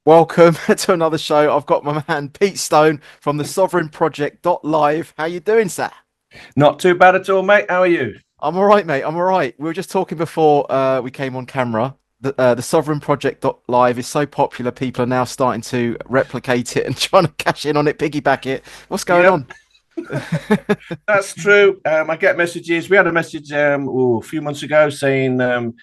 Welcome to another show. I've got my man Pete Stone from the Sovereign Project Live. How you doing, sir? Not too bad at all, mate. How are you? I'm all right, mate. I'm all right. We were just talking before we came on camera. The Sovereign Project Live is so popular, people are now starting to replicate it and trying to cash in on it, piggyback it. What's going Yep, on? that's true. I get messages. We had a message a few months ago saying,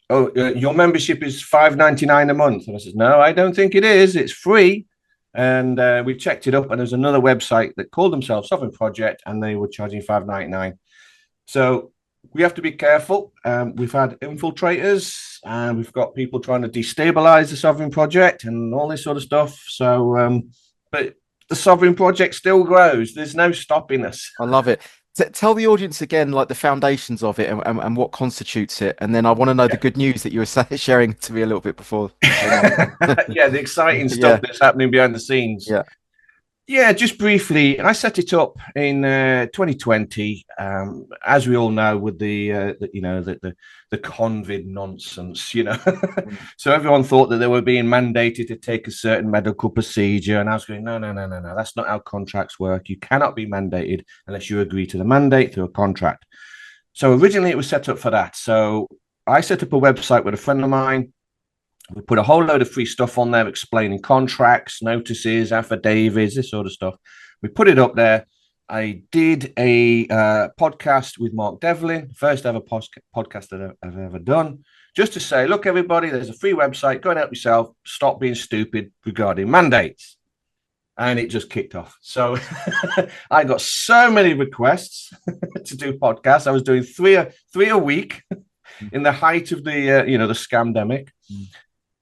"Oh, your membership is 5.99 a month." And I said, "No, I don't think it is. It's free." And we checked it up, and there's another website that called themselves Sovereign Project, and they were charging 5.99. So we have to be careful. We've had infiltrators, and we've got people trying to destabilize the Sovereign Project and all this sort of stuff. But the Sovereign Project still grows. There's no stopping us. I love it. Tell the audience again, like the foundations of it and what constitutes it. And then I want to know the good news that you were sharing to me a little bit before we came on. Yeah, the exciting stuff Yeah, that's happening behind the scenes. yeah. Yeah, just briefly, I set it up in 2020, as we all know, with the COVID nonsense, Mm. So everyone thought that they were being mandated to take a certain medical procedure, and I was going, no, no, no, no, no, that's not how contracts work. You cannot be mandated unless you agree to the mandate through a contract. So originally, it was set up for that. So I set up a website with a friend of mine. We put a whole load of free stuff on there explaining contracts, notices, affidavits, this sort of stuff. We put it up there. I did a podcast with Mark Devlin, first ever podcast that I've ever done, just to say, look, everybody, there's a free website. Go and help yourself. Stop being stupid regarding mandates. And it just kicked off. So I got so many requests to do podcasts. I was doing three a week in the height of the scamdemic. Mm.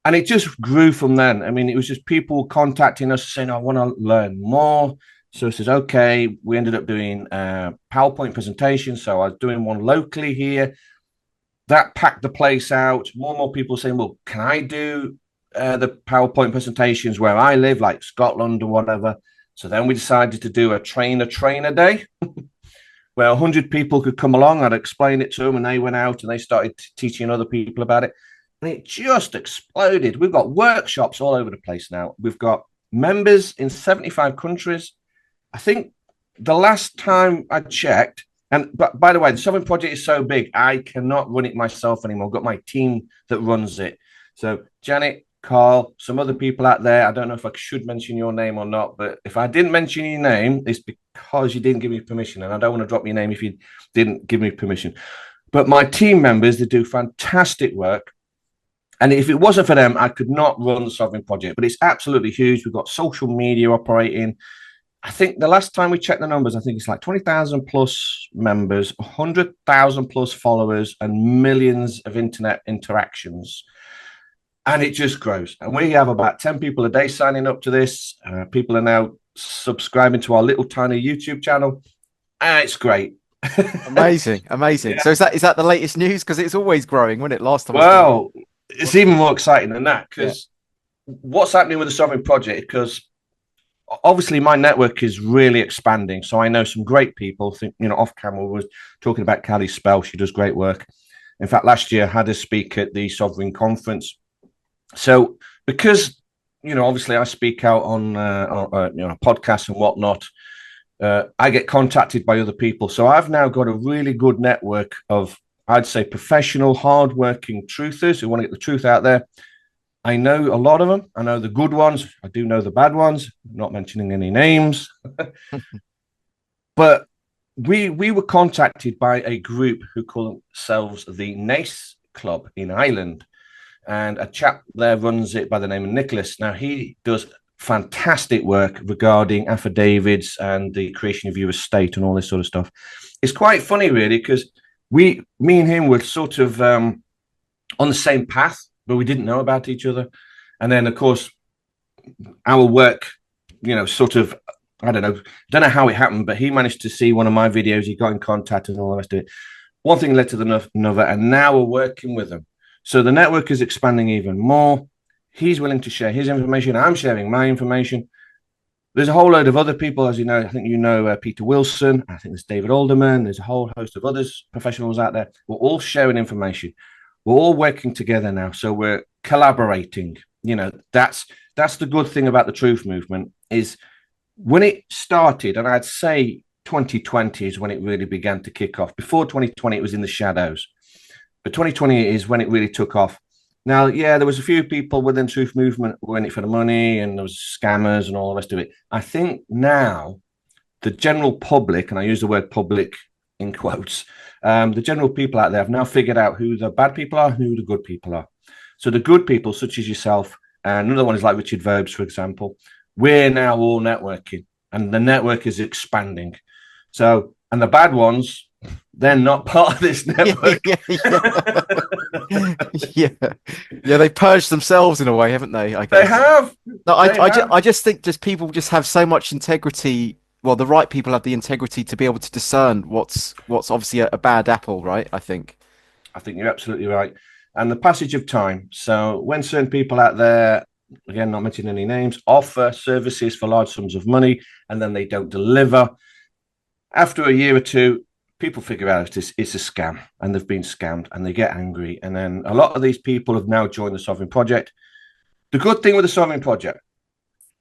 And it just grew from then. I mean, it was just people contacting us saying, I want to learn more. So it says, okay, we ended up doing PowerPoint presentations. So I was doing one locally here. That packed the place out. More and more people saying, well, can I do the PowerPoint presentations where I live, like Scotland or whatever? So then we decided to do a trainer day where 100 people could come along. I'd explain it to them, and they went out and they started teaching other people about it. And it just exploded. We've got workshops all over the place now. We've got members in 75 countries. I think the last time I checked, but by the way, the Sovereign Project is so big, I cannot run it myself anymore. I've got my team that runs it. So Janet, Carl, some other people out there. I don't know if I should mention your name or not, but if I didn't mention your name, it's because you didn't give me permission. And I don't want to drop your name if you didn't give me permission. But my team members, they do fantastic work. And if it wasn't for them, I could not run the Sovereign Project. But it's absolutely huge. We've got social media operating. I think the last time we checked the numbers, I think it's like 20,000 plus members, 100,000 plus followers, and millions of internet interactions. And it just grows. And we have about 10 people a day signing up to this. People are now subscribing to our little tiny YouTube channel. And it's great. Amazing, amazing. Yeah. So is that the latest news? Because it's always growing, wasn't it? Last time I spoke. Well, it's even more exciting than that, Yeah. because what's happening with the Sovereign Project, because obviously my network is really expanding. So I know some great people. Think, off camera, we was talking about Callie Spell. She does great work. In fact, last year I had her speak at the Sovereign Conference. So because, obviously I speak out on podcasts and whatnot, I get contacted by other people. So I've now got a really good network of, I'd say, professional, hardworking truthers who want to get the truth out there. I know a lot of them. I know the good ones. I do know the bad ones, not mentioning any names. But we were contacted by a group who call themselves the NACE Club in Ireland. And a chap there runs it by the name of Nicholas. Now, he does fantastic work regarding affidavits and the creation of your estate and all this sort of stuff. It's quite funny, really, because me and him were sort of on the same path, but we didn't know about each other. And then, of course, our work, sort of, I don't know how it happened, but he managed to see one of my videos. He got in contact and all the rest of it. One thing led to another, and now we're working with them. So the network is expanding even more. He's willing to share his information. I'm sharing my information. There's a whole load of other people, as you know. I think Peter Wilson. I think there's David Alderman. There's a whole host of others, professionals out there. We're all sharing information. We're all working together now. So we're collaborating. That's That's the good thing about the truth movement is when it started, and I'd say 2020 is when it really began to kick off. Before 2020, it was in the shadows, but 2020 is when it really took off. Now, yeah, there was a few people within truth movement who were in it for the money, and there was scammers and all the rest of it. I think now the general public, and I use the word public in quotes, the general people out there have now figured out who the bad people are, who the good people are. So the good people, such as yourself, and another one is like Richard Verbs, for example, we're now all networking, and the network is expanding. So, and the bad ones, they're not part of this network. Yeah. Yeah, they purged themselves in a way, haven't they? I They guess. have. No, They have. I just think just people just have so much integrity. Well, the right people have the integrity to be able to discern what's obviously a bad apple, right? I think. I think you're absolutely right. And the passage of time. So when certain people out there, again, not mentioning any names, offer services for large sums of money and then they don't deliver, after a year or two, people figure out it's a scam and they've been scammed and they get angry. And then a lot of these people have now joined the Sovereign Project. The good thing with the Sovereign Project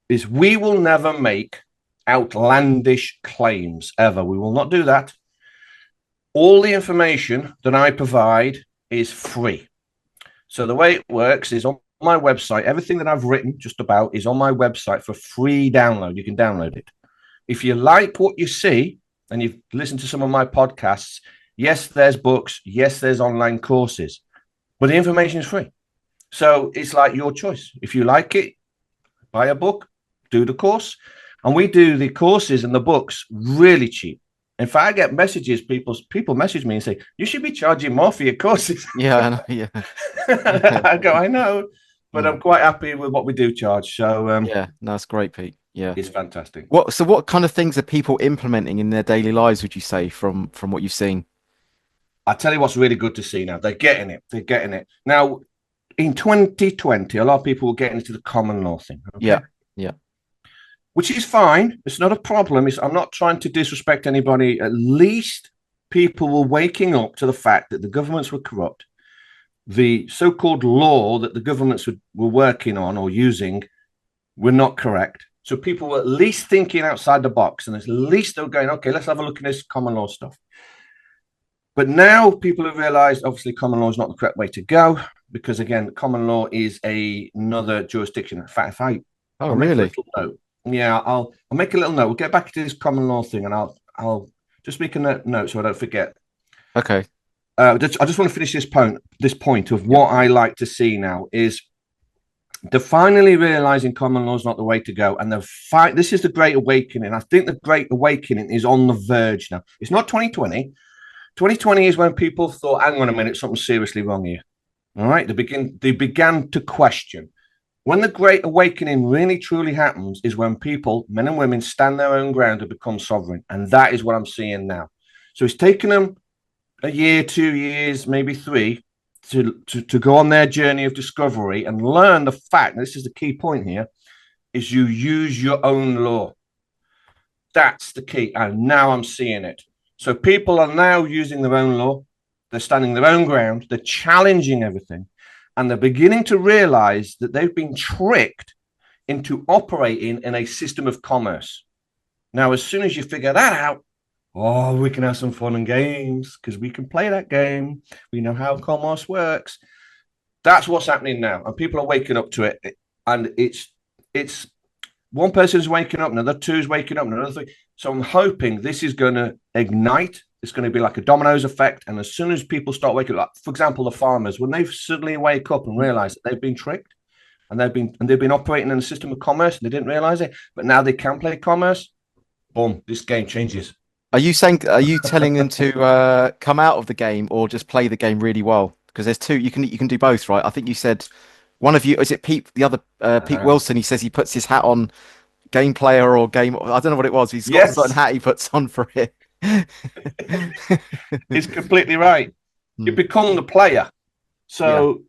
is we will never make outlandish claims ever. We will not do that. All the information that I provide is free. So the way it works is on my website, everything that I've written just about is on my website for free download. You can download it. If you like what you see and you've listened to some of my podcasts, yes, there's books. Yes, there's online courses, but the information is free. So it's like your choice. If you like it, buy a book, do the course. And we do the courses and the books really cheap. In fact, I get messages, people message me and say, you should be charging more for your courses. Yeah, I know, yeah. I go, I know, but I'm quite happy with what we do charge. So Yeah, no, it's great, Pete. Yeah. it's fantastic. What kind of things are people implementing in their daily lives, would you say, from what you've seen? I tell you what's really good to see now. They're getting it. They're getting it. Now, in 2020, a lot of people were getting into the common law thing. Okay? Yeah. Yeah. Which is fine. It's not a problem. I'm not trying to disrespect anybody. At least people were waking up to the fact that the governments were corrupt. The so-called law that the governments were working on or using were not correct. So people were at least thinking outside the box, and at least they were going, okay, let's have a look at this common law stuff. But now people have realized, obviously, common law is not the correct way to go because, again, common law is another jurisdiction. In fact, Oh, really? note, yeah, I'll make a little note. We'll get back to this common law thing, and I'll just make a note so I don't forget. Okay. I just want to finish this point of what I like to see now is they're finally realizing common law is not the way to go, and this is the Great Awakening. I think the Great Awakening is on the verge now. It's not 2020. 2020 is when people thought, hang on a minute, something's seriously wrong here. All right, they began to question. When the Great Awakening really truly happens is when people, men and women, stand their own ground and become sovereign. And that is what I'm seeing now. So it's taken them a year, 2 years, maybe 3 to go on their journey of discovery and learn the fact, and this is the key point here, is you use your own law. That's the key. And now I'm seeing it. So people are now using their own law. They're standing their own ground. They're challenging everything. And they're beginning to realize that they've been tricked into operating in a system of commerce. Now, as soon as you figure that out, oh, we can have some fun and games because we can play that game. We know how commerce works. That's what's happening now. And people are waking up to it. And it's one person's waking up, another two's waking up, another three. So I'm hoping this is going to ignite. It's going to be like a dominoes effect. And as soon as people start waking up, for example, the farmers, when they suddenly wake up and realize that they've been tricked and they've been operating in a system of commerce and they didn't realize it, but now they can play commerce, boom, this game changes. Are you telling them to come out of the game or just play the game really well? Because there's two, you can do both, right? I think you said one of you, is it Pete, the other Pete Wilson, he says he puts his hat on game player or game, I don't know what it was. He's got a certain hat he puts on for it. It's completely right. You become the player. So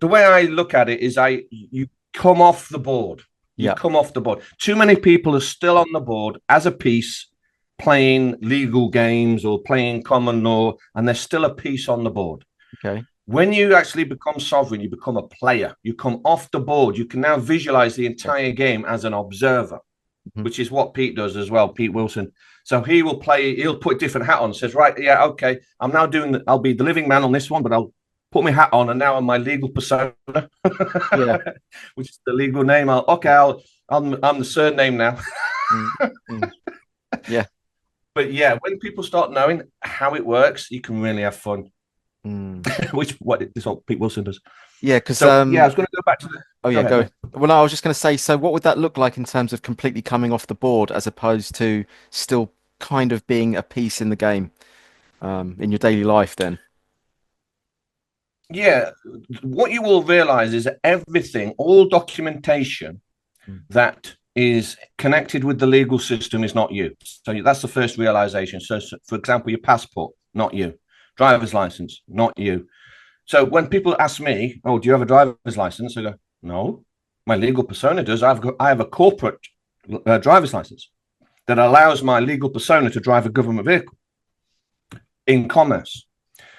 the way I look at it is you come off the board. You come off the board. Too many people are still on the board as a piece playing legal games or playing common law, and there's still a piece on the board. Okay. When you actually become sovereign, you become a player. You come off the board. You can now visualize the Yeah. entire game as an observer, Mhm. which is what Pete does as well, Pete Wilson. So he will play, he'll put a different hat on, says, right, yeah, okay, I'm now doing, I'll be the living man on this one, but I'll put my hat on and now I'm my legal persona, Yeah. which is the legal name. I'm the surname now. Mm. Mm. Yeah. But yeah, when people start knowing how it works, you can really have fun, Mm. which what this what Pete Wilson does. Yeah, because So yeah, I was going to go back to the. oh Go yeah, ahead, go. mate. Well, no, I was just going to say, so what would that look like in terms of completely coming off the board as opposed to still kind of being a piece in the game, in your daily life then? Yeah, what you will realize is that everything, all documentation Mm. that is connected with the legal system is not you. So that's the first realization. So, for example, your passport, not you. Driver's license, not you. So when people ask me, "Oh, do you have a driver's license?" I go, "No, my legal persona does. I have a corporate driver's license that allows my legal persona to drive a government vehicle in commerce."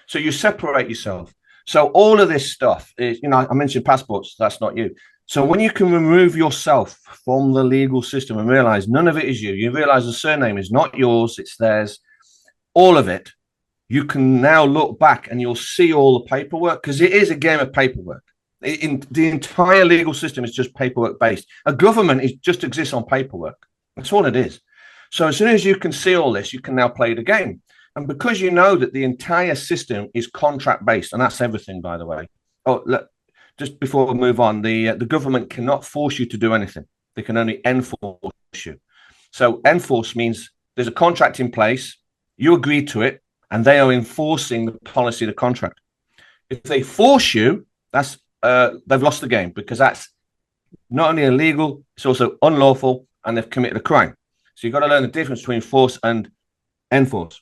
So you separate yourself. So all of this stuff is, I mentioned passports. That's not you. So when you can remove yourself from the legal system and realize none of it is you, you realize the surname is not yours, it's theirs, all of it, you can now look back and you'll see all the paperwork because it is a game of paperwork. In the entire legal system is just paperwork based. A government is just exists on paperwork. That's all it is. So as soon as you can see all this, you can now play the game. And because you know that the entire system is contract based, and that's everything, by the way. Oh, look, just before we move on, the government cannot force you to do anything. They can only enforce you. So enforce means there's a contract in place, you agree to it, and they are enforcing the policy of the contract. If they force you, that's they've lost the game because that's not only illegal, it's also unlawful, and they've committed a crime. So you've got to learn the difference between force and enforce.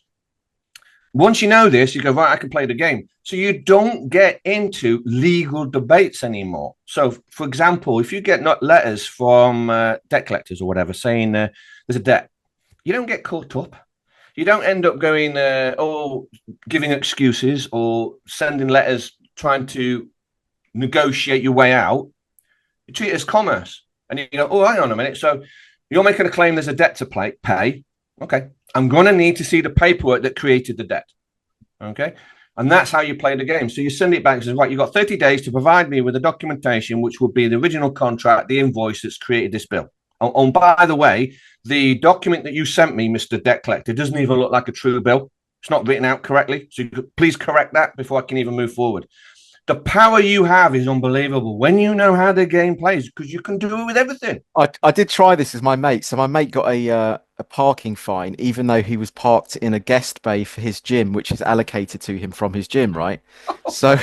Once you know this, you go, right, I can play the game. So you don't get into legal debates anymore. So, for example, if you get not letters from debt collectors or whatever saying there's a debt, you don't get caught up. You don't end up going, giving excuses or sending letters trying to negotiate your way out. You treat it as commerce. And you go, oh, hang on a minute. So you're making a claim there's a debt to pay. Okay. I'm going to need to see the paperwork that created the debt. Okay. And that's how you play the game. So you send it back and say, right, you've got 30 days to provide me with the documentation, which would be the original contract, the invoice that's created this bill. Oh, by the way, the document that you sent me, Mr. Debt Collector, doesn't even look like a true bill. It's not written out correctly. So please correct that before I can even move forward. The power you have is unbelievable when you know how the game plays because you can do it with everything. I did try this with my mate. So my mate got a parking fine, even though he was parked in a guest bay for his gym, which is allocated to him from his gym, right? So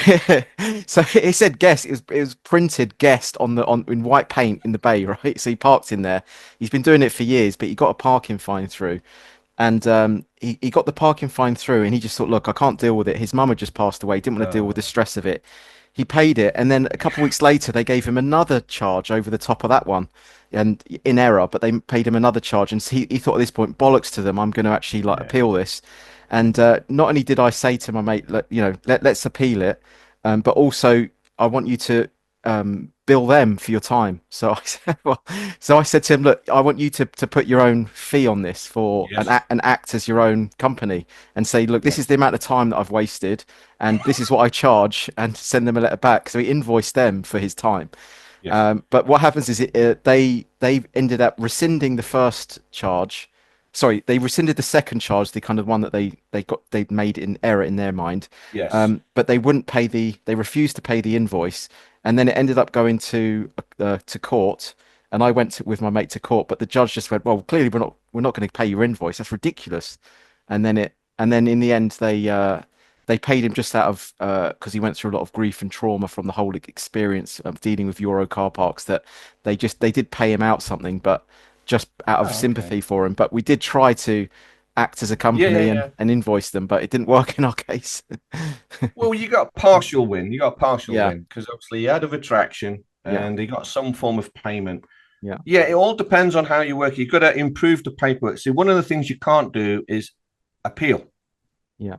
so it said guest. It was printed guest on in white paint in the bay, right? So he parked in there. He's been doing it for years, but he got a parking fine through. And he got the parking fine through, and he just thought, look, I can't deal with it. His mum had just passed away, didn't want to deal with the stress of it. He paid it, and then a couple of weeks later, they gave him another charge over the top of that one, and in error. But they paid him another charge, and so he thought at this point, bollocks to them, I'm going to actually like Yeah. appeal this. And not only did I say to my mate, let's appeal it, but also I want you to bill them for your time. So I said, well, so I said to him, look, I want you to put your own fee on this for Yes. and act as your own company and say, look, this is Yes. the amount of time that I've wasted, and this is what I charge, and send them a letter back. So he invoiced them for his time. Yes. But what happens is they ended up rescinding the first charge. Sorry, they rescinded the second charge, the kind of one that they made in error in their mind. Yes. But they refused to pay the invoice, and then it ended up going to court. And I went with my mate to court, but the judge just went, well, clearly we're not going to pay your invoice. That's ridiculous. And then in the end they paid him just out of because he went through a lot of grief and trauma from the whole experience of dealing with Euro car parks, that they did pay him out something, but just out of Oh, okay. sympathy for him. But we did try to act as a Yeah, yeah, company yeah. and invoice them, but it didn't work in our case. Well, you got a partial win. You got a partial Yeah, win because obviously you had a retraction yeah, and he got some form of payment. yeah, Yeah, it all depends on how you work. You've got to improve the paperwork. See, one of the things you can't do is appeal yeah.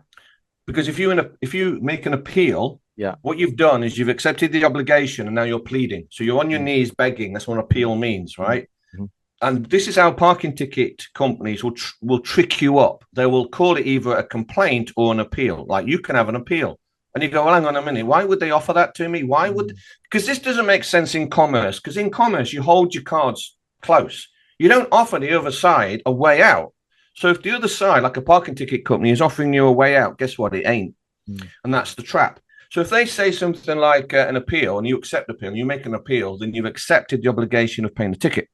because if you make an appeal, Yeah. What you've done is you've accepted the obligation and now you're pleading. So you're on your Mm. knees begging. That's what appeal means, Mm. right? Mhm. And this is how parking ticket companies will trick you up. They will call it either a complaint or an appeal. Like, you can have an appeal. And you go, well, hang on a minute. Why would they offer that to me? Why would, Mm. because this doesn't make sense in commerce. Because in commerce, you hold your cards close. You don't offer the other side a way out. So if the other side, like a parking ticket company, is offering you a way out, guess what? It ain't. Mm. And that's the trap. So if they say something like an appeal and you accept the appeal and you make an appeal, then you've accepted the obligation of paying the ticket.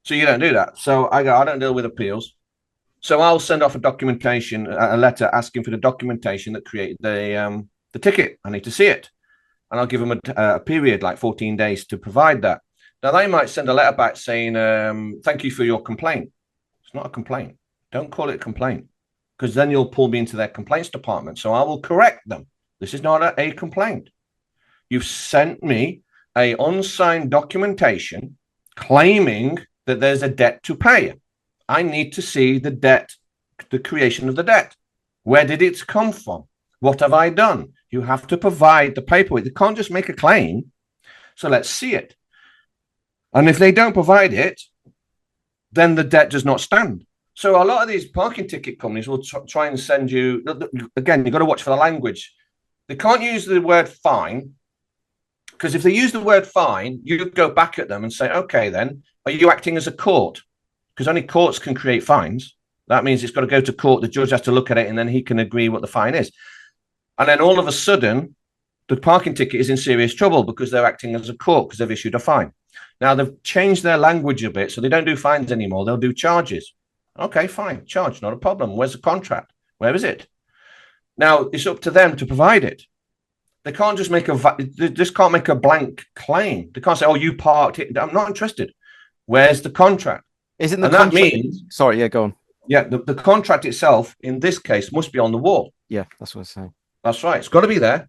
So you don't do that. So I go, I don't deal with appeals. So I'll send off a documentation, a letter asking for the documentation that created the ticket. I need to see it. And I'll give them a period, like 14 days, to provide that. Now, they might send a letter back saying, thank you for your complaint. It's not a complaint. Don't call it a complaint, because then you'll pull me into their complaints department. So I will correct them. This is not a complaint. You've sent me a unsigned documentation claiming that there's a debt to pay. I need to see the debt, the creation of the debt. Where did it come from? What have I done? You have to provide the paperwork. They can't just make a claim. So let's see it. And if they don't provide it, then the debt does not stand. So a lot of these parking ticket companies will try and send you, again, you've got to watch for the language. They can't use the word fine, because if they use the word fine, you go back at them and say, okay, then, are you acting as a court? Because only courts can create fines. That means it's got to go to court. The judge has to look at it and then he can agree what the fine is. And then all of a sudden, the parking ticket is in serious trouble because they're acting as a court because they've issued a fine. Now, they've changed their language a bit, so they don't do fines anymore. They'll do charges. Okay, fine. Charge, not a problem. Where's the contract? Where is it? Now, it's up to them to provide it. They can't just they just can't make a blank claim. They can't say, oh, you parked it. I'm not interested. Where's the contract? Isn't the And contract? that means, Sorry, yeah, go on. yeah, the contract itself, in this case, must be on the wall. Yeah, that's what I'm saying. That's right. It's got to be there.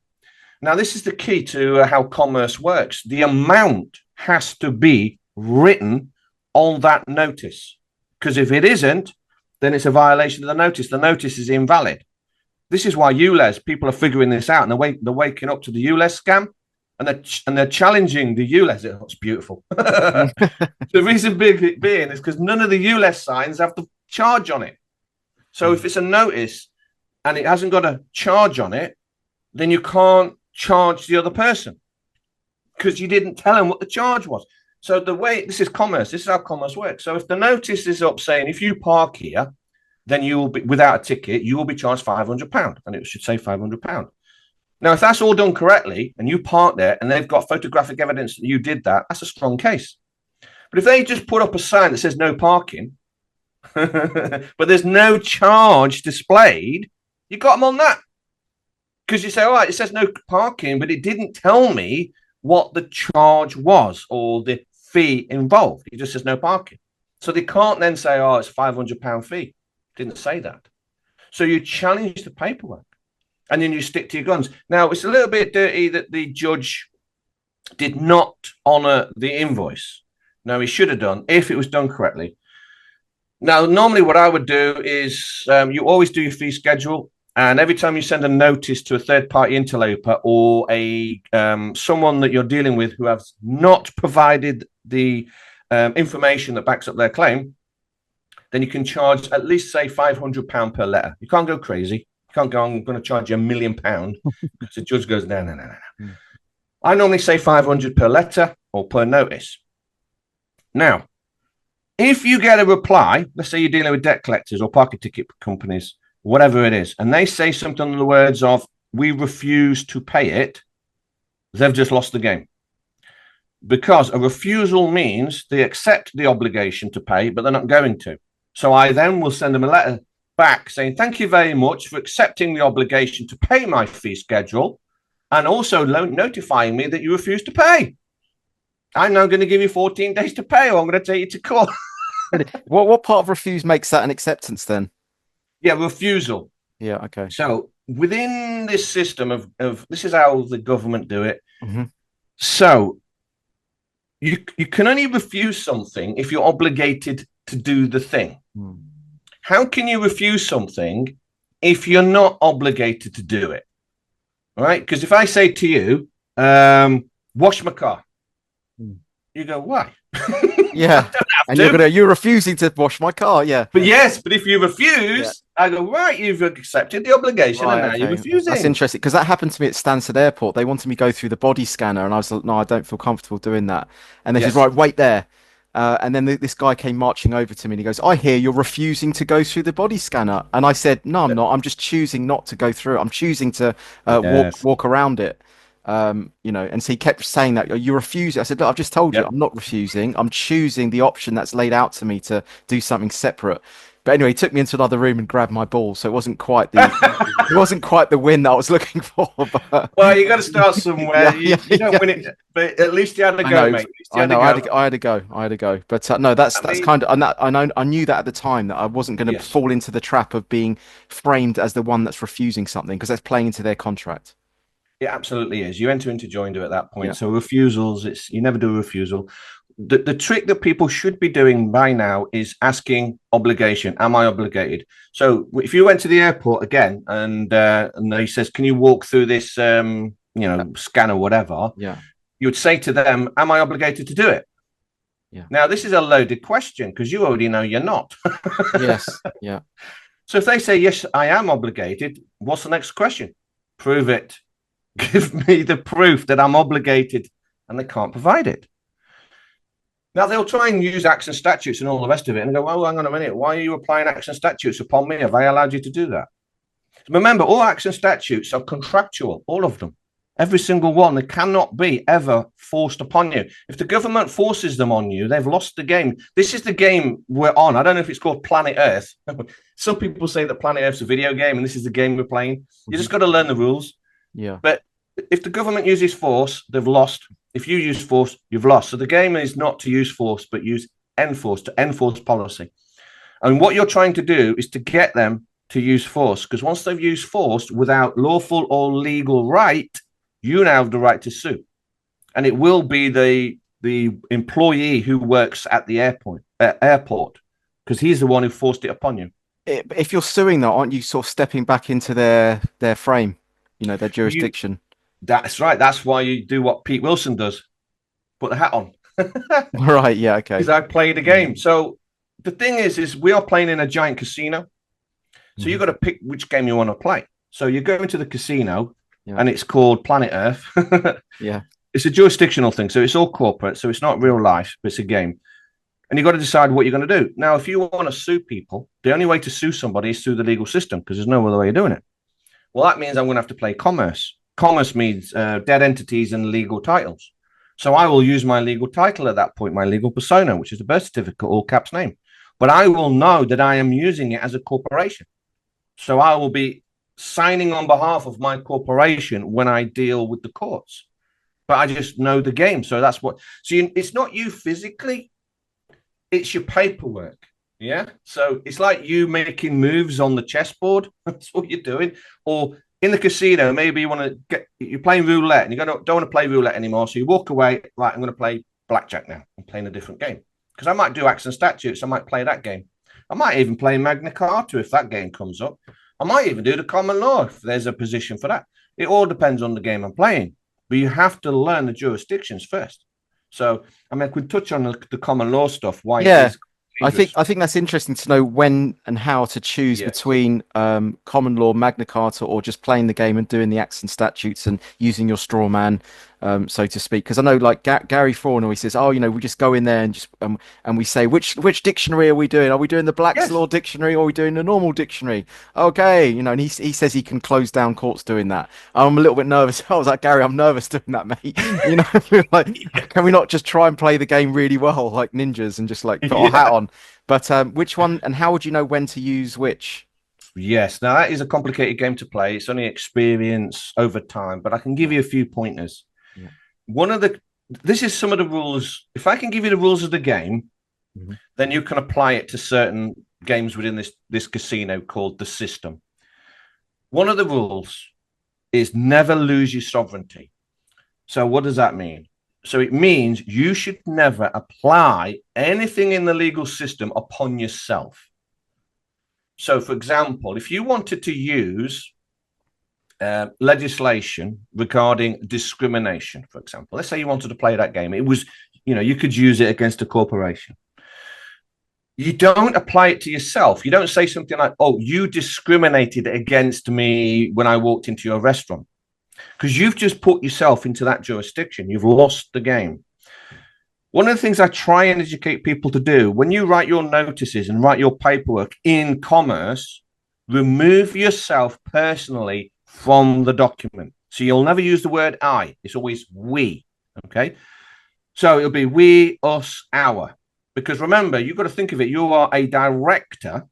Now, this is the key to how commerce works. The amount has to be written on that notice, because if it isn't, then it's a violation of the notice. The notice is invalid. This is why ULEZ, people are figuring this out, and they're waking up to the ULEZ scam, and they're challenging the ULEZ. Oh, it's beautiful. The reason being is because none of the ULEZ signs have the charge on it. So if it's a notice and it hasn't got a charge on it, then you can't charge the other person because you didn't tell them what the charge was. So the way this is commerce, this is how commerce works. So if the notice is up saying if you park here, then you will be, without a ticket, you will be charged £500, and it should say £500. Now, if that's all done correctly and you park there and they've got photographic evidence that you did that, that's a strong case. But if they just put up a sign that says no parking, but there's no charge displayed, you got them on that. Because you say, all right, it says no parking, but it didn't tell me what the charge was or the fee involved. It just says no parking. So they can't then say, oh, it's £500 fee. Didn't say that. So you challenge the paperwork and then you stick to your guns. Now, it's a little bit dirty that the judge did not honor the invoice. No, he should have done if it was done correctly. Now, normally what I would do is you always do your fee schedule. And every time you send a notice to a third-party interloper or a someone that you're dealing with who has not provided the information that backs up their claim, then you can charge at least, say, £500 per letter. You can't go crazy. You can't go, I'm going to charge you £1 million because the judge goes, no. I normally say 500 per letter or per notice. Now, if you get a reply, let's say you're dealing with debt collectors or parking ticket companies, whatever it is, and they say something in the words of, we refuse to pay it, they've just lost the game. Because a refusal means they accept the obligation to pay, but they're not going to. So I then will send them a letter back saying, thank you very much for accepting the obligation to pay my fee schedule and also notifying me that you refuse to pay. I'm now going to give you 14 days to pay or I'm going to take you to court. What part of refuse makes that an acceptance then? Yeah, refusal. Yeah, okay. So within this system of this is how the government do it. Mm-hmm. So you can only refuse something if you're obligated to do the thing. How can you refuse something if you're not obligated to do it? right? Because if I say to you, wash my car, Mm. you go, why? I Yeah. don't have And to. you're refusing to wash my car. Yeah. But yes, but if you Yeah. refuse, I go, right, you've accepted the obligation and Right. now you're Okay. That's refusing. interesting because that happened to me at Stansted Airport. They wanted me to go through the body scanner, and I was like, no, I don't feel comfortable doing that. And they said, Yes. right, wait there. And then this guy came marching over to me and he goes, I hear you're refusing to go through the body scanner. And I said, no, I'm not. I'm just choosing not to go through it. I'm choosing to Yes. walk around it. And so he kept saying that you're refusing. I said, look, I've just told you Yep. I'm not refusing. I'm choosing the option that's laid out to me to do something separate. But anyway, he took me into another room and grabbed my ball. So it wasn't quite the win that I was looking for. But Well, you got to start somewhere. yeah, You, yeah, you don't yeah. win it, but at least you had a I go, know, mate. At least you I had a know. go. I had to go. I had to go. But no, I that's mean, kind of, and that I knew that at the time that I wasn't going to yes. fall into the trap of being framed as the one that's refusing something because that's playing into their contract. It absolutely is. You enter into joinder at that point. Yeah. So refusals, it's you never do a refusal. The trick that people should be doing by now is asking obligation. Am I obligated? So if you went to the airport again and he says, "Can you walk through this Uh, scan or whatever?" Yeah. You would say to them, "Am I obligated to do it?" Yeah. Now this is a loaded question because you already know you're not. Yes. Yeah. So if they say yes, I am obligated, what's the next question? Prove it. Give me the proof that I'm obligated, and they can't provide it. Now they'll try and use acts and statutes and all the rest of it, and go, "Well, hang on a minute. Why are you applying acts and statutes upon me? Have I allowed you to do that?" Remember, all acts and statutes are contractual, all of them, every single one. They cannot be ever forced upon you. If the government forces them on you, they've lost the game. This is the game we're on. I don't know if it's called Planet Earth. Some people say that Planet Earth's a video game, and this is the game we're playing. You Mhm. just got to learn the rules. Yeah. But if the government uses force, they've lost. If you use force, you've lost. So the game is not to use force, but use enforce, to enforce policy. And what you're trying to do is to get them to use force, because once they've used force without lawful or legal right, you now have the right to sue. And it will be the employee who works at the airport, because he's the one who forced it upon you. If you're suing though, aren't you sort of stepping back into their frame, their You jurisdiction? That's right. That's why you do what Pete Wilson does. Put the hat on. Right. Yeah. Because Okay. I play the game. So the thing is we are playing in a giant casino. So you've Mhm. got to pick which game you want to play. So you go into the casino Yeah. and it's called Planet Earth. Yeah. It's a jurisdictional thing. So it's all corporate. So it's not real life, but it's a game. And you've got to decide what you're going to do. Now, if you want to sue people, the only way to sue somebody is through the legal system because there's no other way of doing it. Well, that means I'm going to have to play commerce. Commerce means dead entities and legal titles. So I will use my legal title at that point, my legal persona, which is the birth certificate, all caps name. But I will know that I am using it as a corporation. So I will be signing on behalf of my corporation when I deal with the courts. But I just know the game. So that's what. So it's not you physically, it's your paperwork. Yeah. So it's like you making moves on the chessboard. That's what you're doing. Or in the casino, maybe you want to you're playing roulette and you don't want to play roulette anymore. So you walk away, like, I'm going to play blackjack now. I'm playing a different game. Because I might do acts and statutes. I might play that game. I might even play Magna Carta if that game comes up. I might even do the common law if there's a position for that. It all depends on the game I'm playing. But you have to learn the jurisdictions first. So, I mean, I could touch on the common law stuff, why it Yeah, is dangerous. I think that's interesting to know when and how to choose Yes. between common law, Magna Carta, or just playing the game and doing the acts and statutes and using your straw man, so to speak. Because I know, like Gary Thorne always says, "Oh, we just go in there and we say which dictionary are we doing? Are we doing the Black's Yes. Law dictionary or are we doing the normal dictionary?" Okay, and he says he can close down courts doing that. I'm a little bit nervous. I was like, Gary, I'm nervous doing that, mate. Like, can we not just try and play the game really well, like ninjas, and just like put our hat Yeah. on? But which one, and how would you know when to use which? Yes. Now, that is a complicated game to play. It's only experience over time, but I can give Yeah, you a few pointers. yeah. One of the, this is some of the rules. If I can give you the rules of the game, Mhm. then you can apply it to certain games within this casino called the system. One of the rules is never lose your sovereignty. So what does that mean? So it means you should never apply anything in the legal system upon yourself. So, for example, if you wanted to use legislation regarding discrimination, for example. Let's say you wanted to play that game. It was, you could use it against a corporation. You don't apply it to yourself. You don't say something like, oh, you discriminated against me when I walked into your restaurant, because you've just put yourself into that jurisdiction. You've lost the game. One of the things I try and educate people to do when you write your notices and write your paperwork in commerce, remove yourself personally from the document. So you'll never use the word I. It's always we. Okay. So it'll be we, us, our. Because remember, you've got to think of it. You are a director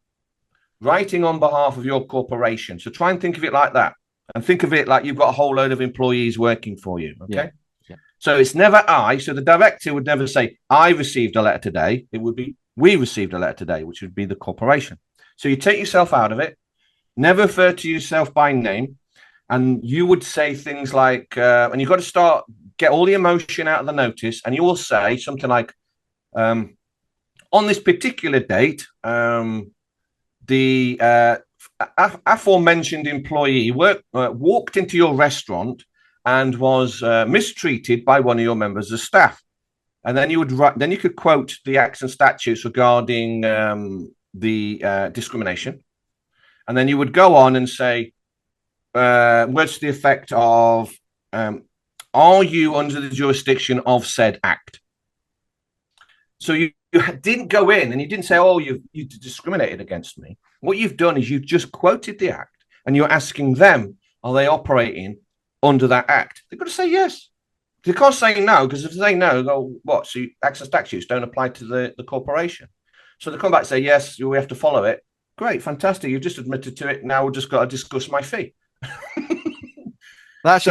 writing on behalf of your corporation. So try and think of it like that. And think of it like you've got a whole load of employees working for you. Okay. Yeah. So it's never I. So the director would never say, I received a letter today. It would be, we received a letter today, which would be the corporation. So you take yourself out of it, never refer to yourself by name. And you would say things like, and you've got to get all the emotion out of the notice. And you will say something like, on this particular date, the aforementioned employee walked into your restaurant and was mistreated by one of your members of staff. And then you could quote the acts and statutes regarding the discrimination. And then you would go on and say, words to the effect of, are you under the jurisdiction of said act? So you didn't go in and you didn't say, oh, you discriminated against me. What you've done is you've just quoted the act and you're asking them, are they operating under that act? They've got to say yes. They can't say no, because if they say no, go, what? So acts and statutes don't apply to the corporation. So they come back and say, yes, we have to follow it. Great, fantastic. You've just admitted to it. Now we've just got to discuss my fee. That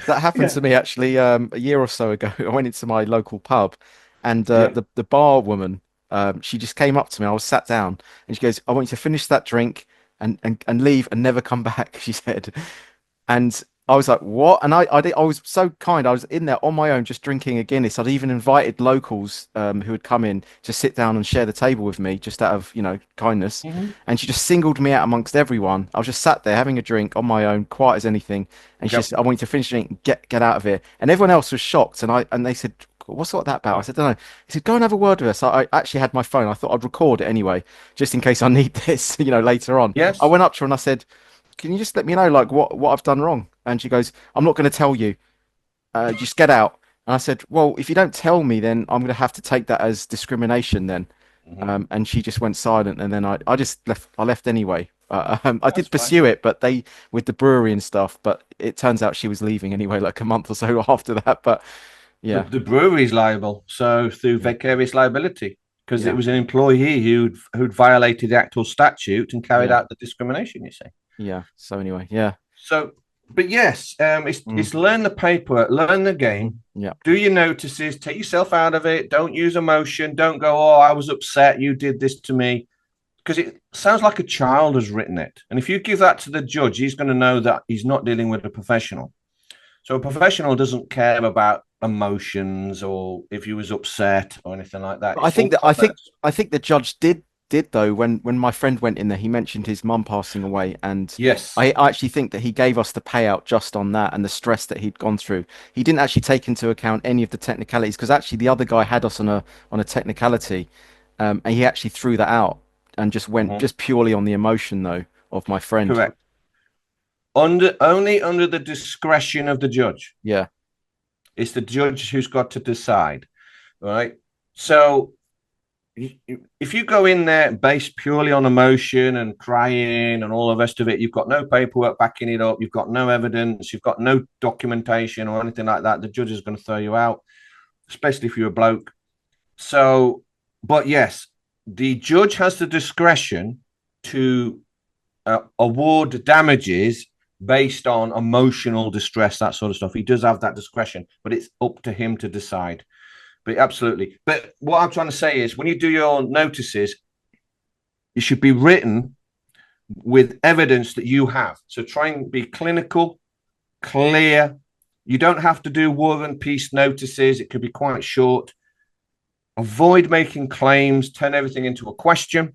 happened to me actually a year or so ago. I went into my local pub, and the bar woman, she just came up to me. I was sat down, and she goes, "I want you to finish that drink and leave and never come back." She said, and I was like, "What?" And I was so kind. I was in there on my own, just drinking a Guinness. I'd even invited locals who had come in to sit down and share the table with me, just out of kindness. Mm-hmm. And she just singled me out amongst everyone. I was just sat there having a drink on my own, quiet as anything. And she said, "I want you to finish the drink and get out of here." And everyone else was shocked. And they said, "What's all that about?" I said, "Don't know." He said, "Go and have a word with us." I actually had my phone. I thought I'd record it anyway, just in case I need this, later on. Yes. I went up to her and I said, "Can you just let me know like what I've done wrong?" And she goes, "I'm not going to tell you. Just get out." And I said, "Well, if you don't tell me, then I'm going to have to take that as discrimination then." Mm-hmm. And she just went silent, and then I just left. I left anyway. I did pursue fine. it, but with the brewery and stuff. But it turns out she was leaving anyway, like a month or so after that. But yeah, The brewery is liable, so through yeah, vicarious liability, because it yeah, was an employee who'd violated the actual statute and carried yeah, out the discrimination. You see. yeah. So anyway, yeah, So, but yes, mm, it's learn the paperwork, learn the game, yeah, do your notices, take yourself out of it. Don't use emotion. Don't go, oh, I was upset. You did this to me. Because it sounds like a child has written it. And if you give that to the judge, he's going to know that he's not dealing with a professional. So a professional doesn't care about emotions or if you was upset or anything like that. But It's all commerce. I think the judge did though when my friend went in there, he mentioned his mum passing away, and Yes. I actually think that he gave us the payout just on that and the stress that he'd gone through. He didn't actually take into account any of the technicalities, because actually the other guy had us on a technicality, and he actually threw that out and just went Mhm. just purely on the emotion though of my friend. Correct. Only under the discretion of the judge. Yeah, It's the judge who's got to decide, right? So if you go in there based purely on emotion and crying and all the rest of it, you've got no paperwork backing it up, you've got no evidence, you've got no documentation or anything like that, the judge is going to throw you out, especially if you're a bloke. So, but yes, the judge has the discretion to award damages based on emotional distress, that sort of stuff. He does have that discretion, but it's up to him to decide. But absolutely. But what I'm trying to say is when you do your notices, it should be written with evidence that you have. So try and be clinical, clear. You don't have to do war and peace notices. It could be quite short. Avoid making claims, turn everything into a question.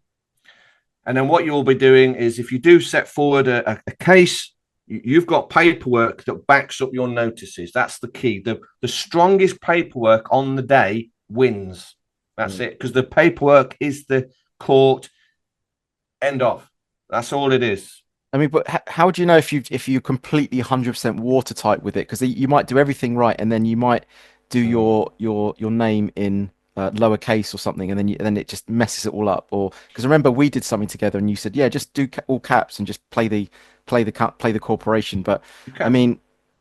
And then what you'll be doing is if you do set forward a case, You've got paperwork that backs up your notices. That's the key. The strongest paperwork on the day wins. That's it. Because the paperwork is the court end of. That's all it is. I mean, but how do you know if you're completely 100% watertight with it? Because you might do everything right, and then you might do your name in lowercase or something, and then it just messes it all up. Or because remember we did something together, and you said, yeah, just do all caps and just play the corporation. But I mean,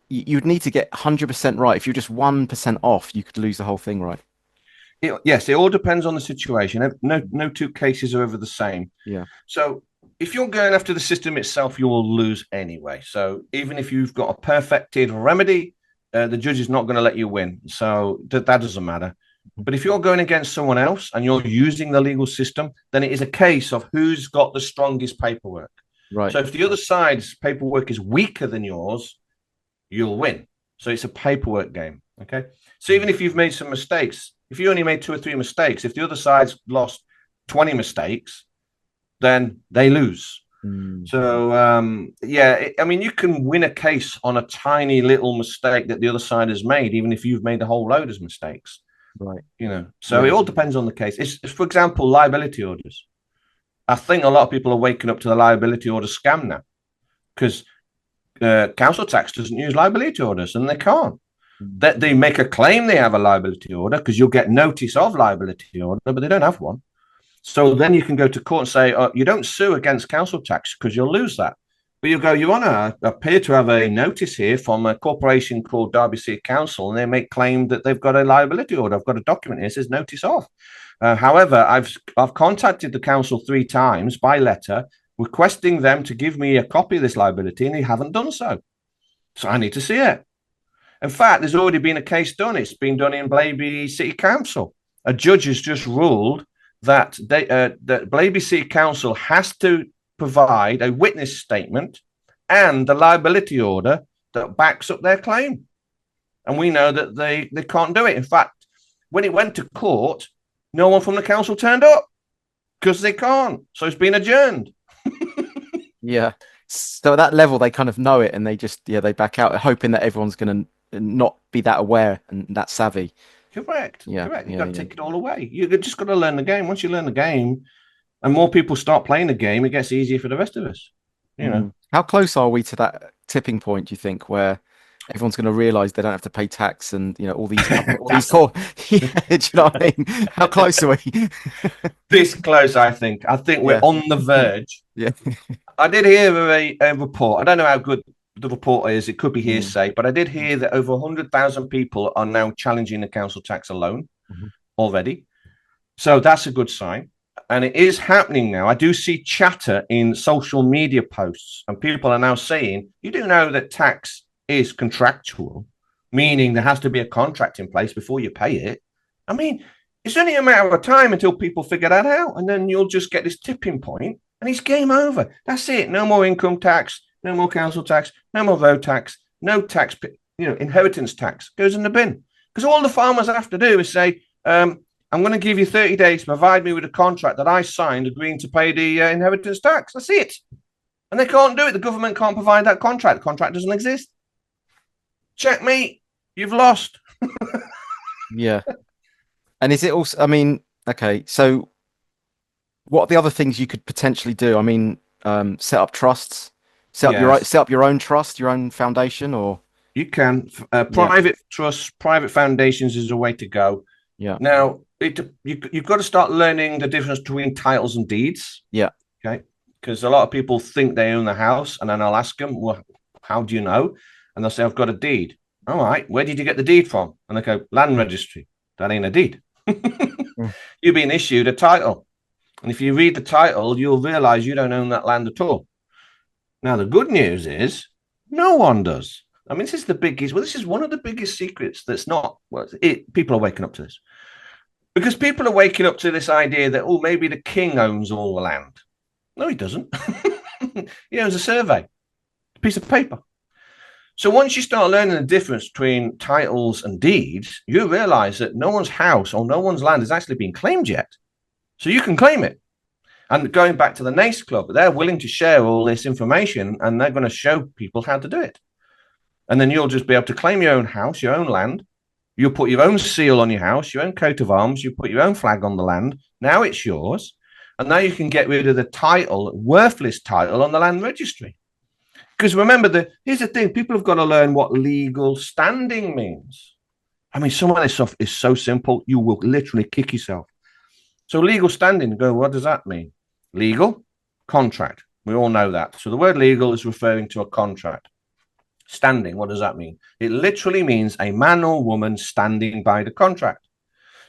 you'd need to get 100% right. If you're just 1% off, you could lose the whole thing, right? Yes, it all depends on the situation. No two cases are ever the same. Yeah. So if you're going after the system itself, you will lose anyway. So even if you've got a perfected remedy, the judge is not going to let you win. So that doesn't matter. But if you're going against someone else and you're using the legal system, then it is a case of who's got the strongest paperwork. Right. So if the other side's paperwork is weaker than yours, you'll win. So it's a paperwork game. Okay. So even if you've made some mistakes, if you only made 2 or 3 mistakes, if the other side's lost 20 mistakes, then they lose. So, I mean, you can win a case on a tiny little mistake that the other side has made, even if you've made a whole load of mistakes. Right. So it all depends on the case. It's, for example, liability orders. I think a lot of people are waking up to the liability order scam now because council tax doesn't use liability orders and they can't. That they make a claim they have a liability order because you'll get notice of liability order, but they don't have one. So then you can go to court and say, oh, you don't sue against council tax because you'll lose that. But you go, Your Honour, I appear to have a notice here from a corporation called Derby City Council, and they make claim that they've got a liability order. I've got a document here that says notice of. However, I've contacted the council 3 times by letter, requesting them to give me a copy of this liability, and they haven't done so. So I need to see it. In fact, there's already been a case done. It's been done in Blaby City Council. A judge has just ruled that that Blaby City Council has to provide a witness statement and the liability order that backs up their claim. And we know that they can't do it. In fact, when it went to court, no one from the council turned up because they can't. So it's been adjourned. Yeah. So at that level, they kind of know it and they just, they back out, hoping that everyone's going to not be that aware and that savvy. Correct. Yeah. Correct. You've got to take it all away. You've just got to learn the game. Once you learn the game and more people start playing the game, it gets easier for the rest of us. How close are we to that tipping point, do you think, where everyone's going to realize they don't have to pay tax and, all these, do you know what I mean? How close are we? This close, I think. I think we're on the verge. Yeah. I did hear a report. I don't know how good the report is. It could be hearsay, but I did hear that over 100,000 people are now challenging the council tax alone already. So that's a good sign. And it is happening now. I do see chatter in social media posts, and people are now saying, you do know that tax is contractual, meaning there has to be a contract in place before you pay it. I mean, it's only a matter of time until people figure that out, and then you'll just get this tipping point, and it's game over. That's it. No more income tax, no more council tax, no more road tax, no tax, inheritance tax goes in the bin. Because all the farmers have to do is say, I'm going to give you 30 days to provide me with a contract that I signed agreeing to pay the inheritance tax. That's it. And they can't do it. The government can't provide that contract. The contract doesn't exist. Checkmate. You've lost. Yeah. And is it also, I mean, okay, so what are the other things you could potentially do? I mean, set up trusts, set up your own trust, your own foundation, or you can private trusts, private foundations is a way to go. Yeah. Now you've got to start learning the difference between titles and deeds. Yeah. Okay. Because a lot of people think they own the house, and then I'll ask them, "Well, how do you know?" And they'll say, "I've got a deed." All right. Where did you get the deed from? And they go, "Land registry." That ain't a deed. You've been issued a title. And if you read the title, you'll realize you don't own that land at all. Now, the good news is no one does. I mean, this is the biggest, this is one of the biggest secrets that's not, people are waking up to this. Because people are waking up to this idea that, maybe the king owns all the land. No, he doesn't. He owns a survey, a piece of paper. So once you start learning the difference between titles and deeds, you realize that no one's house or no one's land has actually been claimed yet. So you can claim it. And going back to the NACE Club, they're willing to share all this information and they're going to show people how to do it. And then you'll just be able to claim your own house, your own land. You'll put your own seal on your house, your own coat of arms. You put your own flag on the land. Now it's yours. And now you can get rid of the title, worthless title on the land registry. Because remember, here's the thing, people have got to learn what legal standing means. I mean, some of this stuff is so simple, you will literally kick yourself. So legal standing, what does that mean? Legal, contract. We all know that. So the word legal is referring to a contract. Standing, what does that mean? It literally means a man or woman standing by the contract.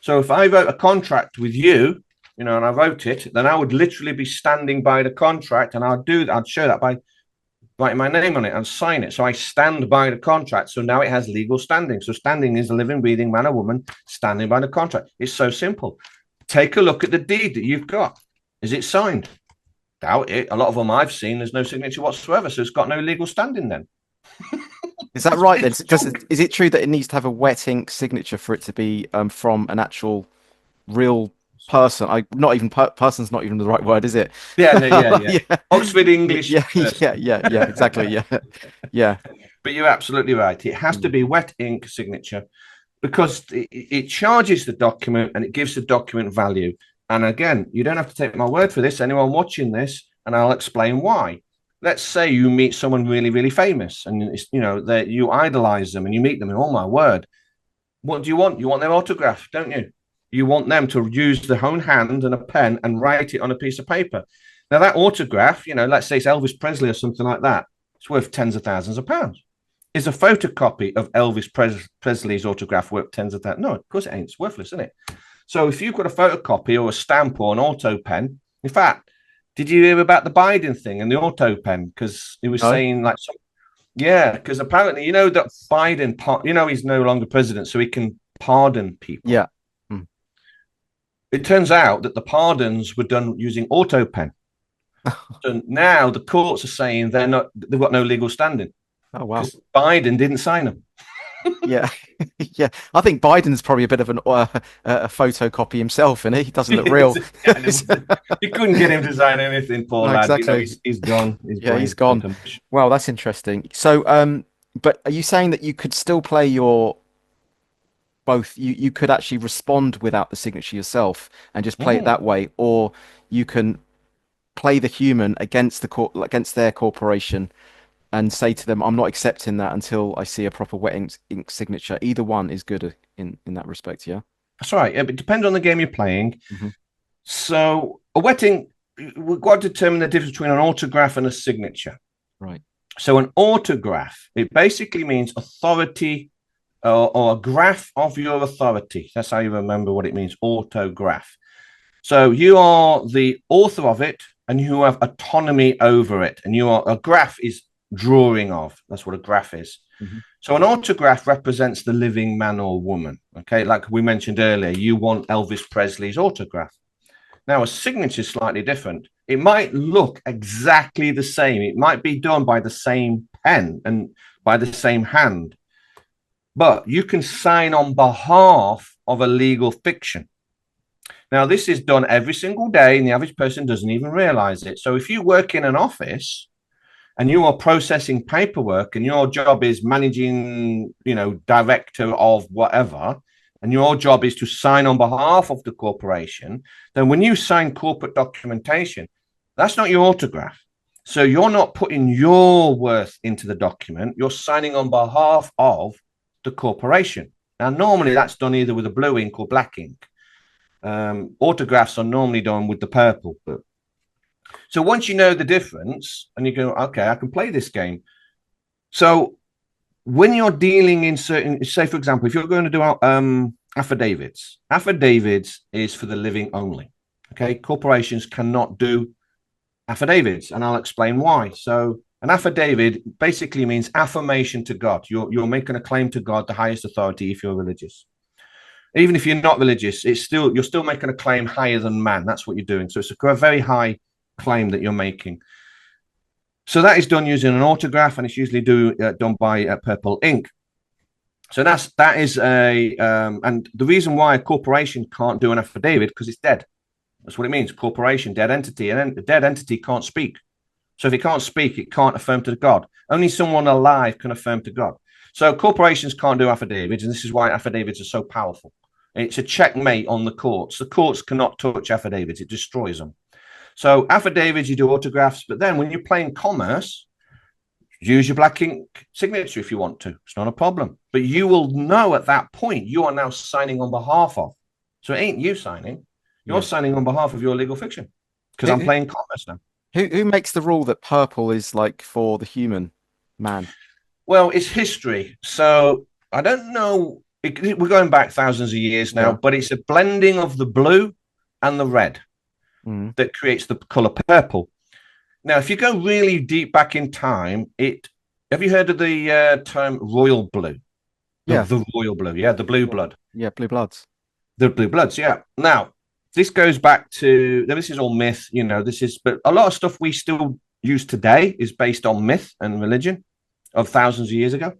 So if I wrote a contract with you, and I wrote it, then I would literally be standing by the contract, and I'd show that by writing my name on it and sign it. So I stand by the contract. So now it has legal standing. So standing is a living, breathing man or woman standing by the contract. It's so simple. Take a look at the deed that you've got. Is it signed? Doubt it. A lot of them I've seen, there's no signature whatsoever. So it's got no legal standing then. Is that right then? Is it true that it needs to have a wet ink signature for it to be from an actual real person? Not even person's not even the right word, is it? Yeah. Yeah. Oxford English. Yeah, exactly. Yeah. But you're absolutely right. It has to be wet ink signature because it charges the document and it gives the document value. And again, you don't have to take my word for this. Anyone watching this, and I'll explain why. Let's say you meet someone really, really famous, and that you idolize them, and you meet them, and oh my word, what do you want? You want their autograph, don't you? You want them to use their own hand and a pen and write it on a piece of paper. Now that autograph, let's say it's Elvis Presley or something like that, it's worth tens of thousands of pounds. Is a photocopy of Elvis Presley's autograph worth tens of thousands? No, of course it ain't. It's worthless, isn't it? So if you've got a photocopy or a stamp or an auto pen, in fact, did you hear about the Biden thing and the auto pen? Because it was saying because apparently, that Biden, he's no longer president, so he can pardon people. Yeah. It turns out that the pardons were done using auto pen. So now the courts are saying they've got no legal standing. Oh, wow. Biden didn't sign them. Yeah. Yeah. I think Biden's probably a bit of a photocopy himself, and he doesn't look real. You couldn't get him to sign anything, poor lad. Exactly. He's gone. He's gone. Wow, that's interesting. So, but are you saying that you could still play both? You could actually respond without the signature yourself and just play it that way, or you can play the human against their corporation and say to them, I'm not accepting that until I see a proper wet ink signature. Either one is good in that respect, yeah? That's right. It depends on the game you're playing. So a wet ink, we've got to determine the difference between an autograph and a signature. Right. So an autograph, it basically means authority or a graph of your authority. That's how you remember what it means, autograph. So you are the author of it and you have autonomy over it. And a graph is drawing of. That's what a graph is. So an autograph represents the living man or woman. Okay, like we mentioned earlier, you want Elvis Presley's autograph. Now a signature is slightly different. It might look exactly the same. It might be done by the same pen and by the same hand, but you can sign on behalf of a legal fiction. Now this is done every single day, and the average person doesn't even realize it. So if you work in an office and you are processing paperwork and your job is managing, director of whatever, and your job is to sign on behalf of the corporation, then when you sign corporate documentation, that's not your autograph. So you're not putting your worth into the document. You're signing on behalf of the corporation. Now, normally that's done either with a blue ink or black ink. Autographs are normally done with the purple. So once you know the difference and you go, okay, I can play this game. So when you're dealing in certain, say, for example, if you're going to do affidavits is for the living only. Okay. Corporations cannot do affidavits, and I'll explain why. So an affidavit basically means affirmation to God. You're making a claim to God, the highest authority, if you're religious. Even if you're not religious, you're still making a claim higher than man. That's what you're doing. So it's a very high claim that you're making. So that is done using an autograph, and it's usually done by purple ink. So that is and the reason why a corporation can't do an affidavit because it's dead. That's what it means. Corporation, dead entity. And then the dead entity can't speak. So if it can't speak, it can't affirm to God. Only someone alive can affirm to God. So corporations can't do affidavits, and this is why affidavits are so powerful. It's a checkmate on the courts. The courts cannot touch affidavits. It destroys them. So affidavits, you do autographs, but then when you're playing commerce, use your black ink signature if you want to. It's not a problem. But you will know at that point you are now signing on behalf of. So it ain't you signing. You're Yeah. signing on behalf of your legal fiction because Who, I'm who playing commerce now. who makes the rule that purple is like for the human man? Well, it's history. So I don't know. We're going back thousands of years now, Yeah. but it's a blending of the blue and the red Mm. that creates the color purple. Now, if you go really deep back in time, have you heard of the term royal blue? Yeah. The royal blue, yeah, the blue Yeah. blood, Yeah. Blue bloods. the blue bloods, yeah. Now, this goes back to this is all myth, but a lot of stuff we still use today is based on myth and religion of thousands of years ago.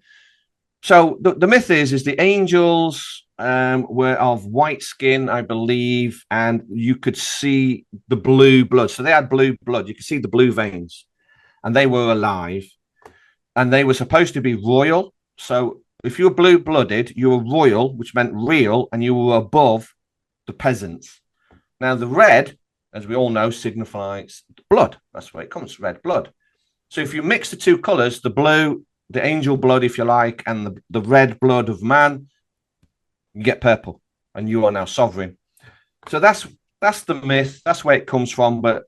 So the myth is the angels were of white skin, I believe, and you could see the blue blood. So they had blue blood. You could see the blue veins, and they were alive, and they were supposed to be royal. So if you were blue blooded, you were royal, which meant real, and you were above the peasants. Now the red, as we all know, signifies blood. That's where it comes, red blood. So if you mix the two colors, the blue, the angel blood, if you like, and the red blood of man, you get purple, and you are now sovereign. So that's the myth. That's where it comes from. But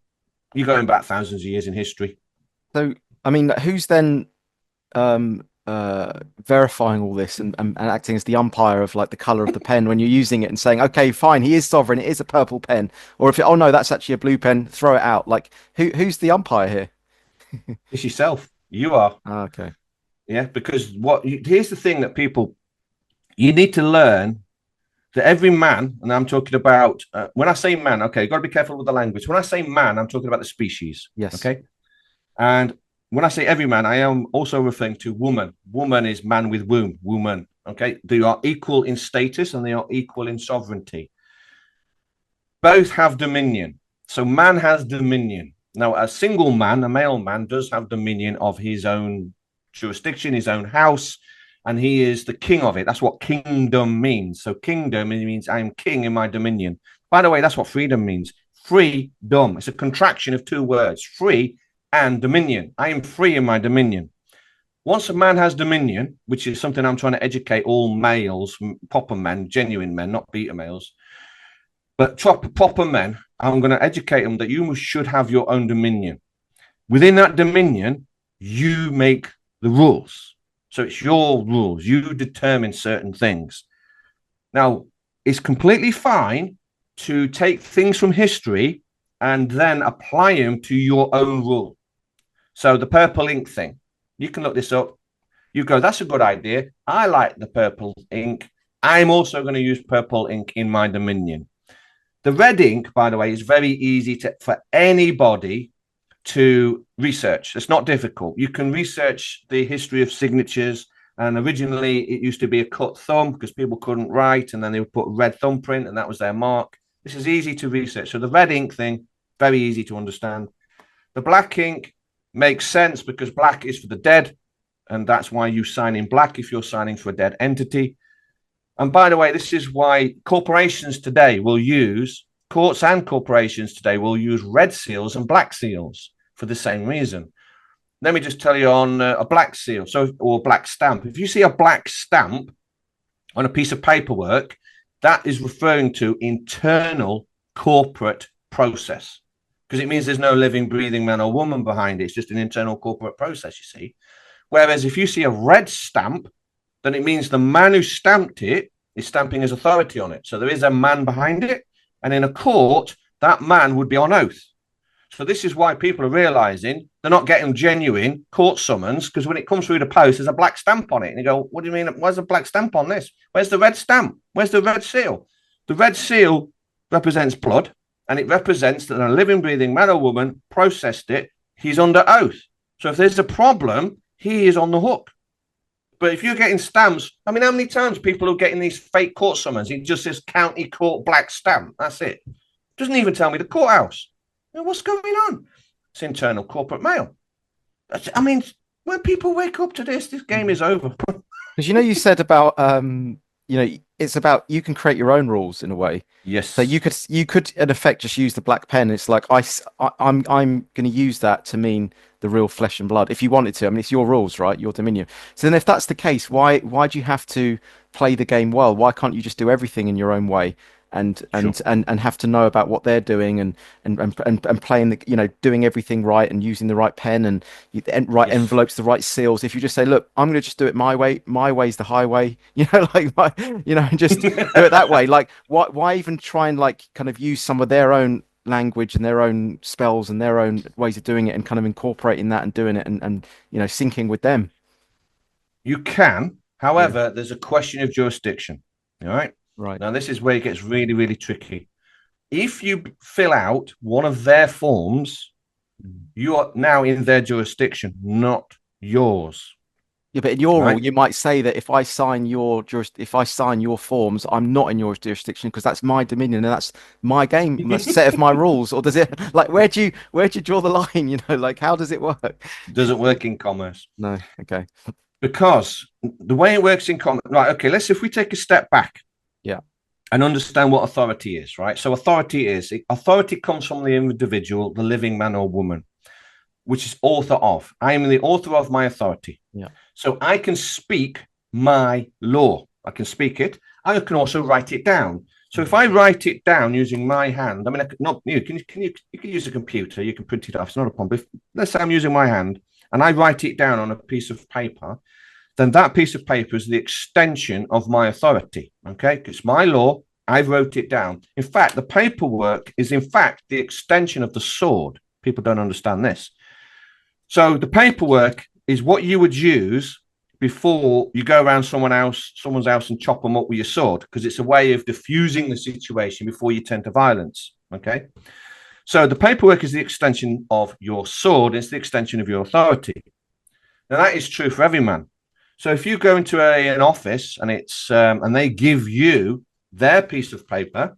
you're going back thousands of years in history. So, I mean, who's then verifying all this and acting as the umpire of like the color of the pen when you're using it and saying, okay, fine, he is sovereign, it is a purple pen, or if oh no, that's actually a blue pen, throw it out. Like, who's the umpire here? It's yourself. You are. Ah, okay. Yeah. Because here's the thing that you need to learn that every man, and I'm talking about when I say man, okay, you've got to be careful with the language. When I say man, I'm talking about the species. Yes. Okay. And when I say every man, I am also referring to woman. Woman is man with womb, woman. Okay. They are equal in status and they are equal in sovereignty. Both have dominion. So man has dominion. Now, a single man, a male man, does have dominion of his own jurisdiction, his own house, and he is the king of it. That's what kingdom means. So kingdom, it means I am king in my dominion. By the way, that's what freedom means. Freedom. It's a contraction of two words, free and dominion. I am free in my dominion. Once a man has dominion, which is something I'm trying to educate all males, proper men, genuine men, not beta males, but proper men, I'm going to educate them that you should have your own dominion. Within that dominion, you make the rules. So it's your rules. You determine certain things. Now, it's completely fine to take things from history and then apply them to your own rule. So the purple ink thing, you can look this up. You go, that's a good idea. I like the purple ink. I'm also going to use purple ink in my dominion. The red ink, by the way, is very easy for anybody to research. It's not difficult. You can research the history of signatures. And originally, it used to be a cut thumb because people couldn't write, and then they would put red thumbprint, and that was their mark. This is easy to research. So the red ink thing, very easy to understand. The black ink makes sense because black is for the dead, and that's why you sign in black if you're signing for a dead entity. And by the way, this is why corporations today will use, courts and corporations today will use red seals and black seals for the same reason. Let me just tell you on a black seal, or black stamp. If you see a black stamp on a piece of paperwork, that is referring to internal corporate process, because it means there's no living, breathing man or woman behind it. It's just an internal corporate process, you see. Whereas if you see a red stamp, then it means the man who stamped it is stamping his authority on it. So there is a man behind it. And in a court, that man would be on oath. So this is why people are realizing they're not getting genuine court summons, because when it comes through the post, there's a black stamp on it. And you go, what do you mean? Where's the black stamp on this? Where's the red stamp? Where's the red seal? The red seal represents blood, and it represents that a living, breathing man or woman processed it. He's under oath. So if there's a problem, he is on the hook. But if you're getting stamps, I mean, how many times people are getting these fake court summons? It just says county court black stamp. That's it. Doesn't even tell me the courthouse. What's going on? It's internal corporate mail. I mean, when people wake up to this game is over. Because you said about it's about you can create your own rules in a way. So Yes. you could in effect just use the black pen. It's like I'm going to use that to mean the real flesh and blood if you wanted to. I mean, it's your rules, right? Your dominion. So then if that's the case, why do you have to play the game well? Why can't you just do everything in your own way? And Sure. and have to know about what they're doing and playing doing everything right and using the right pen and right Yes. envelopes, the right seals. If you just say, look, I'm going to just do it my way. My way's the highway. Like and just do it that way. Like why even try and like kind of use some of their own language and their own spells and their own ways of doing it and kind of incorporating that and doing it and syncing with them. You can. Yeah. However, there's a question of jurisdiction. All right. Right. Now, this is where it gets really, really tricky. If you fill out one of their forms, you are now in their jurisdiction, not yours. Yeah, but in your rule, Right? you might say that if I sign your forms, I'm not in your jurisdiction because that's my dominion and that's my game, that's a set of my rules. Or does it like where do you draw the line? Like how does it work? Doesn't work in commerce No. Okay. because the way it works in commerce, right? Okay, let's if we take a step back Yeah. and understand what authority is, right? So authority comes from the individual, the living man or woman, which is author of. I am the author of my authority. Yeah. So I can speak my law. I can speak it. I can also write it down. So if I write it down using my hand, I mean, I could not you can use a computer, you can print it off. It's not a problem. If, let's say I'm using my hand and I write it down on a piece of paper, then that piece of paper is the extension of my authority. Okay, it's my law. I wrote it down. In fact, the paperwork is in fact the extension of the sword. People don't understand this. So the paperwork is what you would use before you go around someone's house and chop them up with your sword, because it's a way of diffusing the situation before you turn to violence. Okay. So the paperwork is the extension of your sword, it's the extension of your authority. Now that is true for every man. So if you go into an office and it's and they give you their piece of paper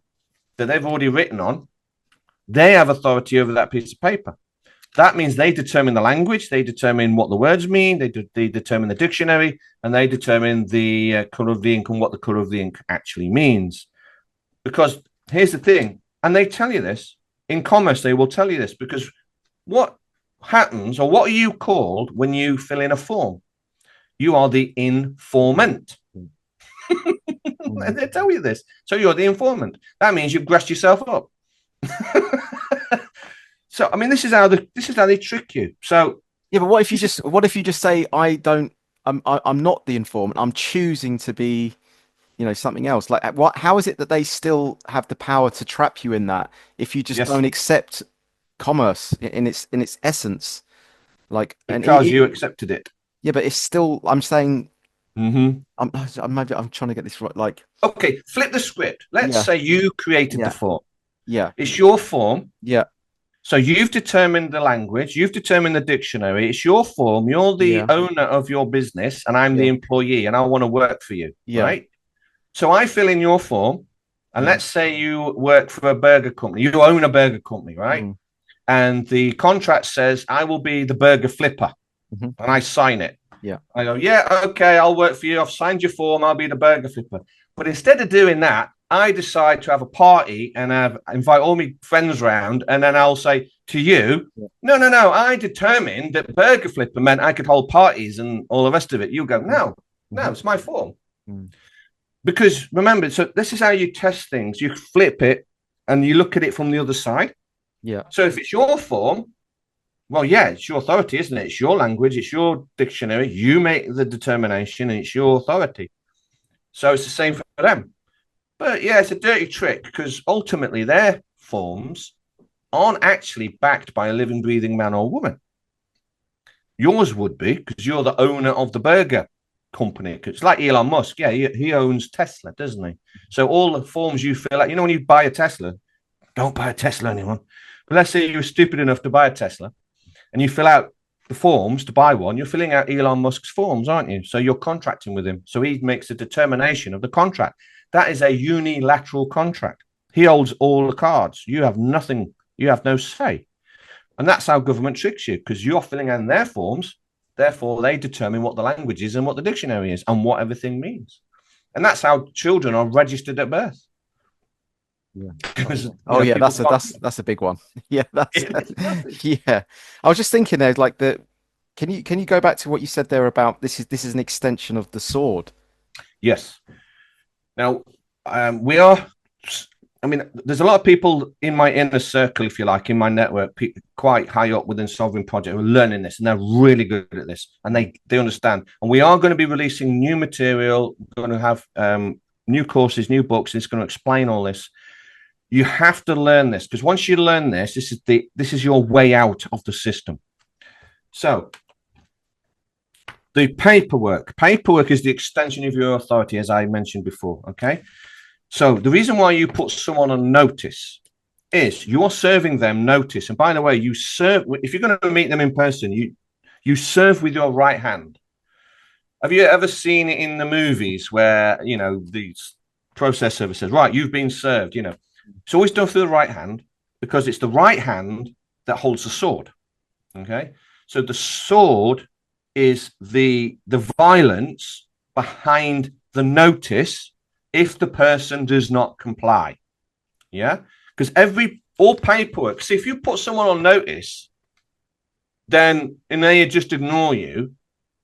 that they've already written on, they have authority over that piece of paper. That means they determine the language, they determine what the words mean, they determine the dictionary, and they determine the color of the ink and what the color of the ink actually means. Because here's the thing, and they tell you this in commerce, they will tell you this because what happens, or what are you called when you fill in a form? You are the informant. And they tell you this. So you're the informant. That means you've grassed yourself up. So I mean, this is how they trick you. So Yeah, but what if you just say I'm not the informant. I'm choosing to be, something else. Like how is it that they still have the power to trap you in that if you just yes, don't accept commerce in its essence? Like and because you accepted it. yeah, but it's still I'm saying Mm-hmm. maybe I'm trying to get this right. Like Okay, flip the script. Let's yeah, say you created the yeah, form. yeah, It's your form. yeah, So you've determined the language, you've determined the dictionary. It's your form. You're the yeah, owner of your business, and I'm the yeah, employee, and I want to work for you, yeah, right? So I fill in your form, and mm, let's say you work for a burger company. You own a burger company, right? mm, And the contract says I will be the burger flipper, mhm, and I sign it. yeah, I go, yeah, okay, I'll work for you. I've signed your form. I'll be the burger flipper. But instead of doing that, I decide to have a party and invite all my friends round. And then I'll say to you, yeah, no, no, no. I determined that burger flipper meant I could hold parties and all the rest of it. You go, mhm, no, no, mhm, it's my form. mm, Because remember, so this is how you test things. You flip it and you look at it from the other side. yeah, So if it's your form, well, yeah, it's your authority, isn't it? It's your language, it's your dictionary. You make the determination, and it's your authority. So it's the same for them. But yeah, it's a dirty trick because ultimately their forms aren't actually backed by a living, breathing man or woman. Yours would be because you're the owner of the burger company. It's like Elon Musk. Yeah, he owns Tesla, doesn't he? So all the forms you fill out, when you buy a Tesla, don't buy a Tesla, anyone. But let's say you were stupid enough to buy a Tesla and you fill out the forms to buy one, you're filling out Elon Musk's forms, aren't you? So you're contracting with him. So he makes a determination of the contract. That is a unilateral contract. He holds all the cards. You have nothing. You have no say. And that's how government tricks you, because you're filling in their forms. Therefore, they determine what the language is and what the dictionary is and what everything means. And that's how children are registered at birth. Yeah. Because Oh yeah, people can't. that's a big one. Yeah, that's It's massive. yeah. I was just thinking there, like the can you go back to what you said there about this is an extension of the sword? Yes. Now, we are. I mean, there's a lot of people in my inner circle, if you like, in my network, quite high up within Sovereign Project, who are learning this, and they're really good at this, and they understand. And we are going to be releasing new material. We're going to have new courses, new books. And it's going to explain all this. You have to learn this, because once you learn this, this is your way out of the system. So the paperwork is the extension of your authority, as I mentioned before. Okay. So the reason why you put someone on notice is you're serving them notice. And by the way, you serve, if you're going to meet them in person, you serve with your right hand. Have you ever seen it in the movies where, the process server says, right, you've been served, It's always done through the right hand, because it's the right hand that holds the sword. Okay. So the sword is the violence behind the notice if the person does not comply. Yeah. Because all paperwork, see, if you put someone on notice, then and they just ignore you,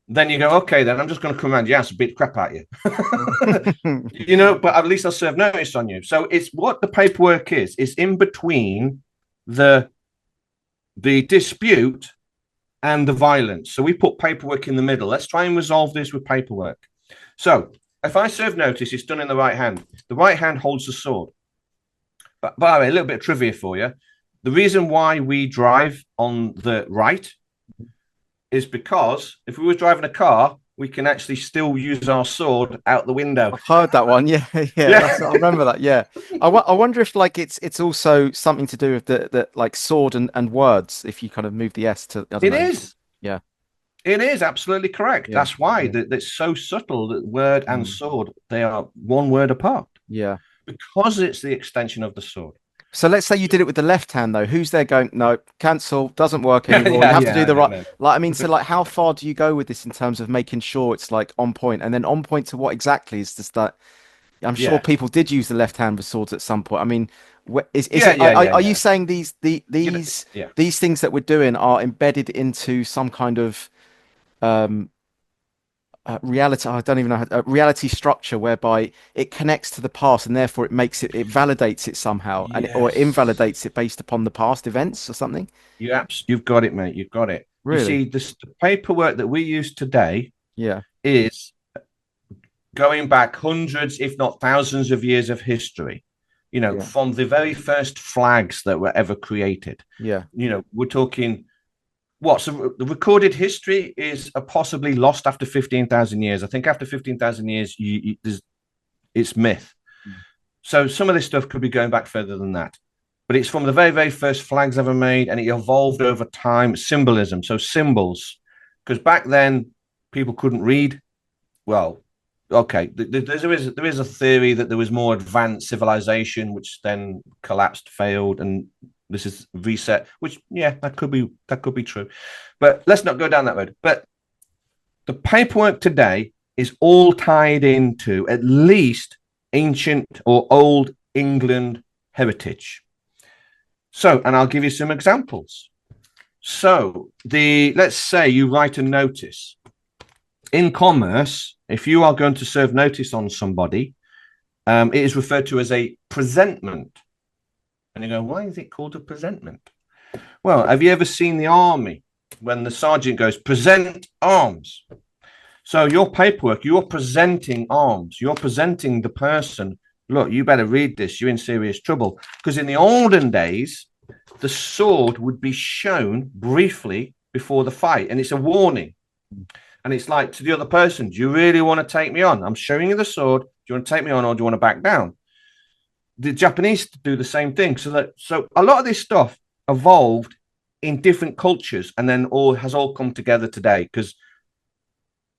then you go, okay, then I'm just going to come around your house and beat the crap out of you. But at least I'll serve notice on you. So it's what the paperwork is. It's in between the dispute and the violence. So we put paperwork in the middle. Let's try and resolve this with paperwork. So if I serve notice, it's done in the right hand. The right hand holds the sword. But by the way, a little bit of trivia for you. The reason why we drive on the right is because if we were driving a car, we can actually still use our sword out the window. I've heard that one. Yeah, yeah. I remember that. Yeah. I wonder if like it's also something to do with the like sword and words. If you kind of move the S to, I don't It know. is. Yeah. It is absolutely correct. Yeah. That's why Yeah. it's so subtle that word and sword, they are one word apart. Yeah. Because it's the extension of the sword. So let's say you did it with the left hand though. Who's there going, no, cancel, doesn't work anymore. You Yeah, have to do the right. no. Like, I mean, so like how far do you go with this in terms of making sure it's like on point? And then on point to what exactly is just that I'm sure Yeah. people did use the left hand with swords at some point. I mean, is Yeah, it yeah, are you yeah. saying Yeah. these things that we're doing are embedded into some kind of um reality, I don't even know a reality structure whereby it connects to the past and therefore it validates it somehow or it Yes. invalidates it based upon the past events or something. You've got it, mate. You've got it. You Really? see, the paperwork that we use today Yeah. is going back hundreds, if not thousands of years of history, Yeah. from the very first flags that were ever created. Yeah. We're talking what? So the recorded history is possibly lost after 15,000 years. I think after 15,000 years, it's myth. So some of this stuff could be going back further than that. But it's from the very, very first flags ever made, and it evolved over time. Symbolism, so symbols, because back then people couldn't read. Well, okay, there is a theory that there was more advanced civilization, which then collapsed, failed, and this is reset. Which, yeah, that could be true, but let's not go down that road. But the paperwork today is all tied into at least ancient or old England heritage. So, and I'll give you some examples. So, let's say you write a notice in commerce. If you are going to serve notice on somebody, it is referred to as a presentment. And you go, why is it called a presentment? Well, have you ever seen the army when the sergeant goes, present arms? So your paperwork, you're presenting arms. You're presenting the person, look, you better read this. You're in serious trouble. Because in the olden days, the sword would be shown briefly before the fight. And it's a warning. And it's like to the other person, do you really want to take me on? I'm showing you the sword. Do you want to take me on or do you want to back down? The Japanese do the same thing. So a lot of this stuff evolved in different cultures and then has all come together today. Because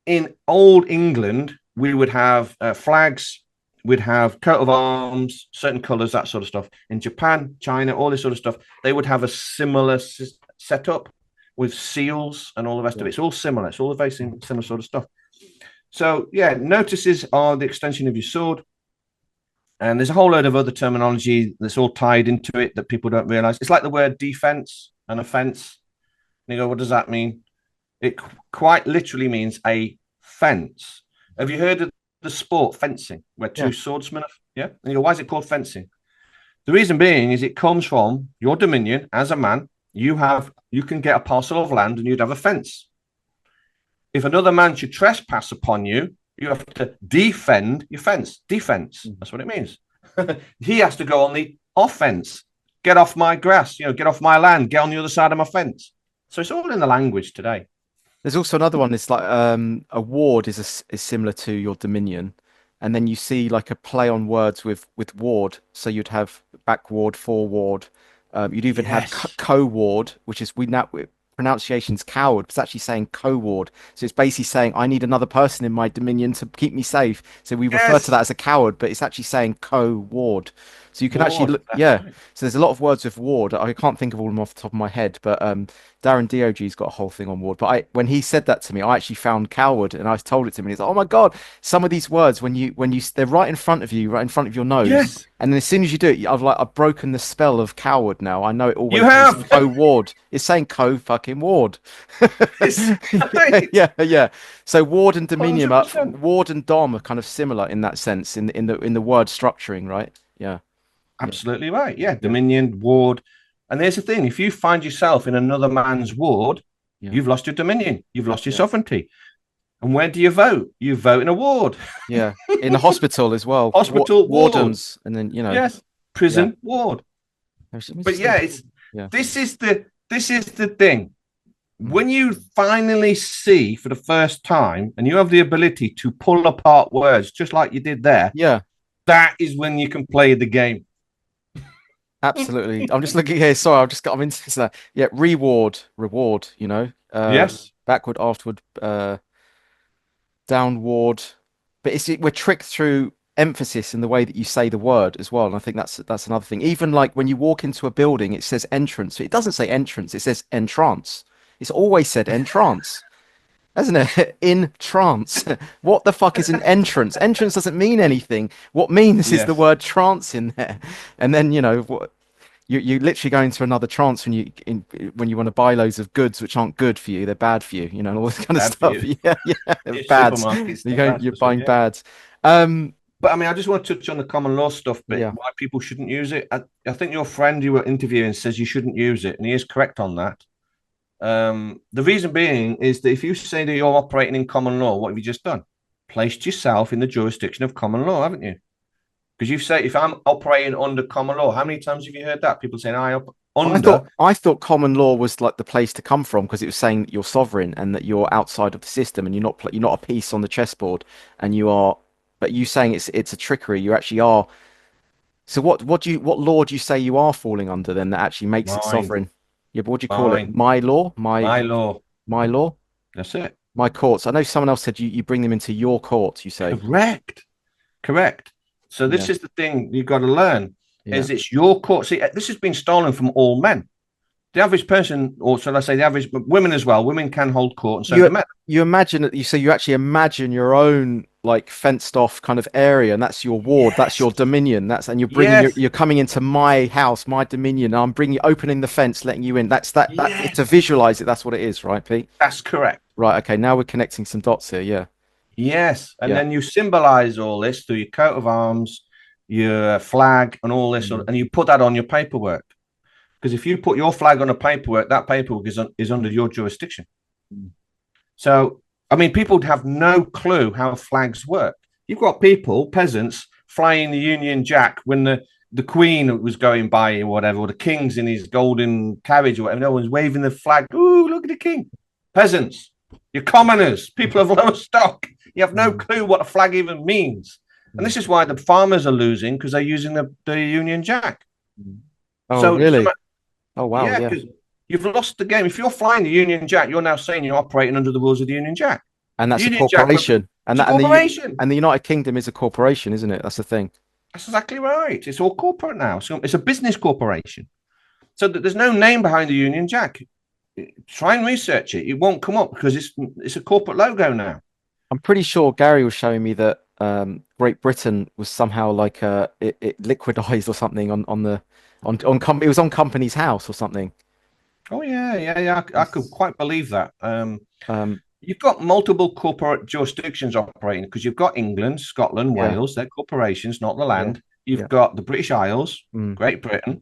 in old England, we would have flags, we'd have coat of arms, certain colors, that sort of stuff. In Japan, China, all this sort of stuff, they would have a similar setup with seals and all the rest of it. It's all similar. It's all the very similar sort of stuff. So yeah, notices are the extension of your sword. And there's a whole load of other terminology that's all tied into it that people don't realize. It's like the word defense and offense. And you go, what does that mean? It quite literally means a fence. Have you heard of the sport fencing, where two swordsmen are? Yeah. And you go, why is it called fencing? The reason being is it comes from your dominion as a man. You can get a parcel of land and you'd have a fence. If another man should trespass upon you, you have to defend your fence. Defense. That's what it means. He has to go on the offense. Get off my grass, get off my land, get on the other side of my fence. So it's all in the language today. There's also another one. It's like a ward is similar to your dominion, and then you see like a play on words with ward. So you'd have back ward, forward. You'd even have co-ward, which is pronunciation's coward, but it's actually saying co-ward. So it's basically saying I need another person in my dominion to keep me safe. So we refer to that as a coward, but it's actually saying co-ward. So you can actually look, right. So there's a lot of words with ward. I can't think of all of them off the top of my head, but Darren DOG's got a whole thing on ward. But when he said that to me, I actually found coward, and I told it to him, and he's like, "Oh my god, some of these words they're right in front of you, right in front of your nose, and then as soon as you do it, I've broken the spell of coward. Now I know it always is co-ward. It's saying co-fucking ward. Yeah. So ward and dominion, ward and dom are kind of similar in that sense in the word structuring, right? Yeah. Absolutely right. Yeah, dominion, ward. And there's the thing, if you find yourself in another man's ward, you've lost your dominion, you've lost your sovereignty. And where do you vote? You vote in a ward. Yeah, in the hospital as well. Hospital wardens, and then prison ward. But this is the thing. When you finally see for the first time, and you have the ability to pull apart words, just like you did there, that is when you can play the game. Absolutely. I'm just looking here. Sorry, I'm into that. Yeah, reward. Yes. Backward, afterward, downward. But we're tricked through emphasis in the way that you say the word as well. And I think that's another thing. Even like when you walk into a building, it says entrance. It doesn't say entrance. It says entrance. It's always said entrance. Hasn't it? In trance. What the fuck is an entrance? Entrance doesn't mean anything. What means is the word trance in there. And then what you literally go into another trance when you want to buy loads of goods which aren't good for you. They're bad for you. All this kind of stuff. Yeah, bads. You're buying bads. But I mean, I just want to touch on the common law stuff, but why people shouldn't use it. I think your friend you were interviewing says you shouldn't use it, and he is correct on that. The reason being is that if you say that you're operating in common law, what have you just done? Placed yourself in the jurisdiction of common law, haven't you? Because you say, if I'm operating under common law, how many times have you heard that? People saying, I thought common law was like the place to come from because it was saying that you're sovereign and that you're outside of the system and you're not a piece on the chessboard and you are. But you saying it's a trickery. You actually are. So what law do you say you are falling under then that actually makes it sovereign? Yeah, but what do you call it? My law? My law. My law? That's it. My courts. I know someone else said you bring them into your court, you say. Correct. So this is the thing you've got to learn, is it's your court. See, this has been stolen from all men. The average person, or shall I say the average women as well, women can hold court and so can men. You imagine that you actually imagine your own like fenced off kind of area, and that's your ward, that's your dominion, and you're bringing you're coming into my house, my dominion. I'm opening the fence, letting you in. That's to visualize it. That's what it is, right, Pete? That's correct. Right. Okay. Now we're connecting some dots here. Yeah. Yes, and then you symbolize all this through your coat of arms, your flag, and all this, and you put that on your paperwork. Because if you put your flag on a paperwork, that paperwork is under your jurisdiction. So, I mean, people have no clue how flags work. You've got peasants, flying the Union Jack when the Queen was going by or whatever, or the King's in his golden carriage or whatever. No one's waving the flag. Ooh, look at the King. Peasants, you're commoners, people of low stock. You have no clue what a flag even means. And this is why the farmers are losing, because they're using the Union Jack. Oh, really? Oh, wow. Yeah. Because you've lost the game. If you're flying the Union Jack, you're now saying you're operating under the rules of the Union Jack. And that's a Union Jack, corporation. And it's a that corporation. and the United Kingdom is a corporation, isn't it? That's the thing. That's exactly right. It's all corporate now. So it's a business corporation. So there's no name behind the Union Jack. Try and research it. It won't come up because it's a corporate logo now. I'm pretty sure Gary was showing me that Great Britain was somehow like it liquidized or something on the it was on Company's House or something. Oh yeah. I could quite believe that. Um, You've got multiple corporate jurisdictions operating because you've got England, Scotland, yeah, Wales. They're corporations, not the yeah, land. You've yeah. got the British Isles, Mm. Great Britain,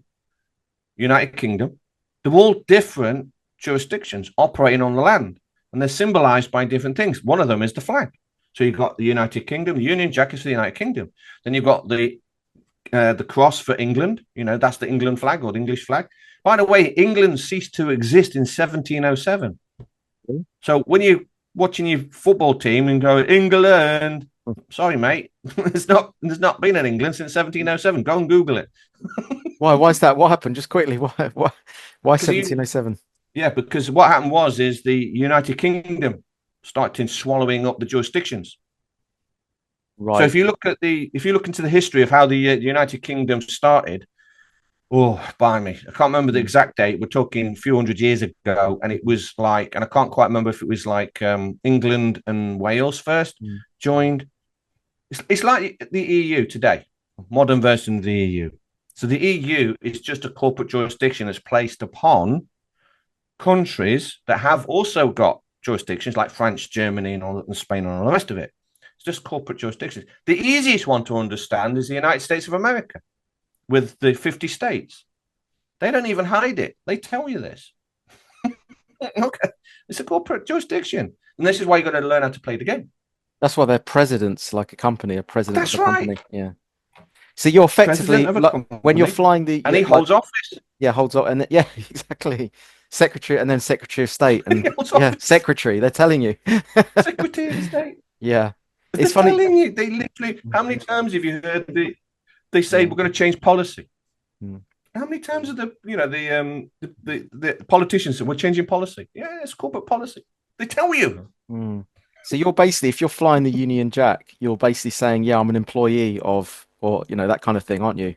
United Kingdom. They're all different jurisdictions operating on the land, and they're symbolized by different things. One of them is the flag. So you've got the United Kingdom, the Union Jack is for the United Kingdom. Then you've got the cross for England. You know, that's the England flag or the English flag. By the way, England ceased to exist in 1707. So when you're watching your football team and go, England, sorry, mate, there's not been an England since 1707. Go and Google it. Why is that? What happened? Just quickly, why Because you, 1707? yeah, because what happened is the United Kingdom started swallowing up the jurisdictions. So Right. if you look into the history of how the United Kingdom started, oh, by me, I can't remember the Mm, exact date. We're talking a few hundred years ago, and it was like, and I can't quite remember if it was like England and Wales first mm, joined. It's like the EU today, modern version of the EU. So the EU is just a corporate jurisdiction that's placed upon countries that have also got jurisdictions like France, Germany, and Spain, and all the rest of it. It's just corporate jurisdictions. The easiest one to understand is the United States of America with the 50 states. They don't even hide it. They tell you this. Okay. It's a corporate jurisdiction. And this is why you got to learn how to play the game. That's why they're presidents, like a company, a president of That's a right. company. Yeah. So you're President effectively of a like when you're company. flying the And he like holds office. yeah holds up and yeah exactly secretary and then secretary of state He and holds yeah office. secretary. They're telling you. Secretary of State. Yeah. They're It's funny. telling you. They literally, how many times have you heard they say Yeah. we're going to change policy? Mm. How many times are the politicians say we're changing policy? Yeah, it's corporate policy. They tell you. Mm. So you're basically, if you're flying the Union Jack, you're basically saying, yeah, I'm an employee of, or that kind of thing, aren't you?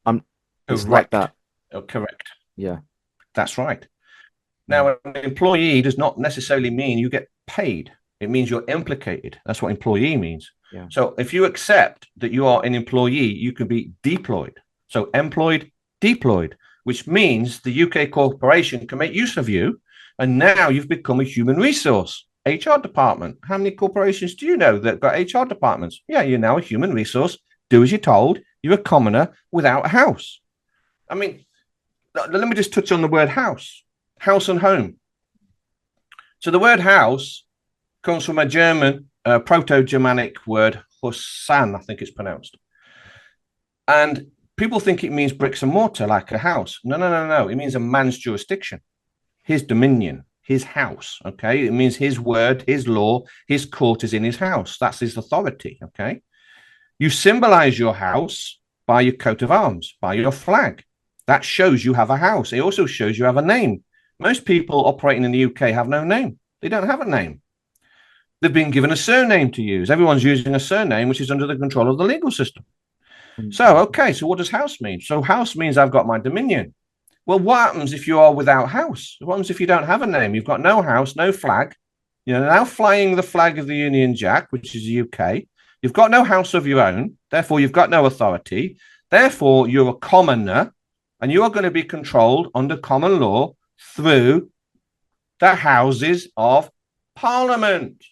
I'm. It's like Correct. that. Oh, correct. Yeah. That's right. Mm. Now, an employee does not necessarily mean you get paid. It means you're implicated. That's what employee means. Yeah. So if you accept that you are an employee, you can be deployed. So employed, deployed, which means the UK corporation can make use of you. And now you've become a human resource. HR department. How many corporations do you know that got HR departments? Yeah, you're now a human resource. Do as you're told. You're a commoner without a house. I mean, let me just touch on the word house and home. So the word house comes from a German, Proto-Germanic word, Hussan, I think it's pronounced. And people think it means bricks and mortar, like a house. No. It means a man's jurisdiction, his dominion, his house. Okay. It means his word, his law, his court is in his house. That's his authority. Okay. You symbolize your house by your coat of arms, by your flag. That shows you have a house. It also shows you have a name. Most people operating in the UK have no name. They don't have a name. They've been given a surname to use. Everyone's using a surname, which is under the control of the legal system. So, okay, so what does house mean? So, house means I've got my dominion. Well, what happens if you are without house? What happens if you don't have a name? You've got no house, no flag. You're now flying the flag of the Union Jack, which is the UK. You've got no house of your own. Therefore, you've got no authority. Therefore, you're a commoner and you are going to be controlled under common law through the Houses of Parliament.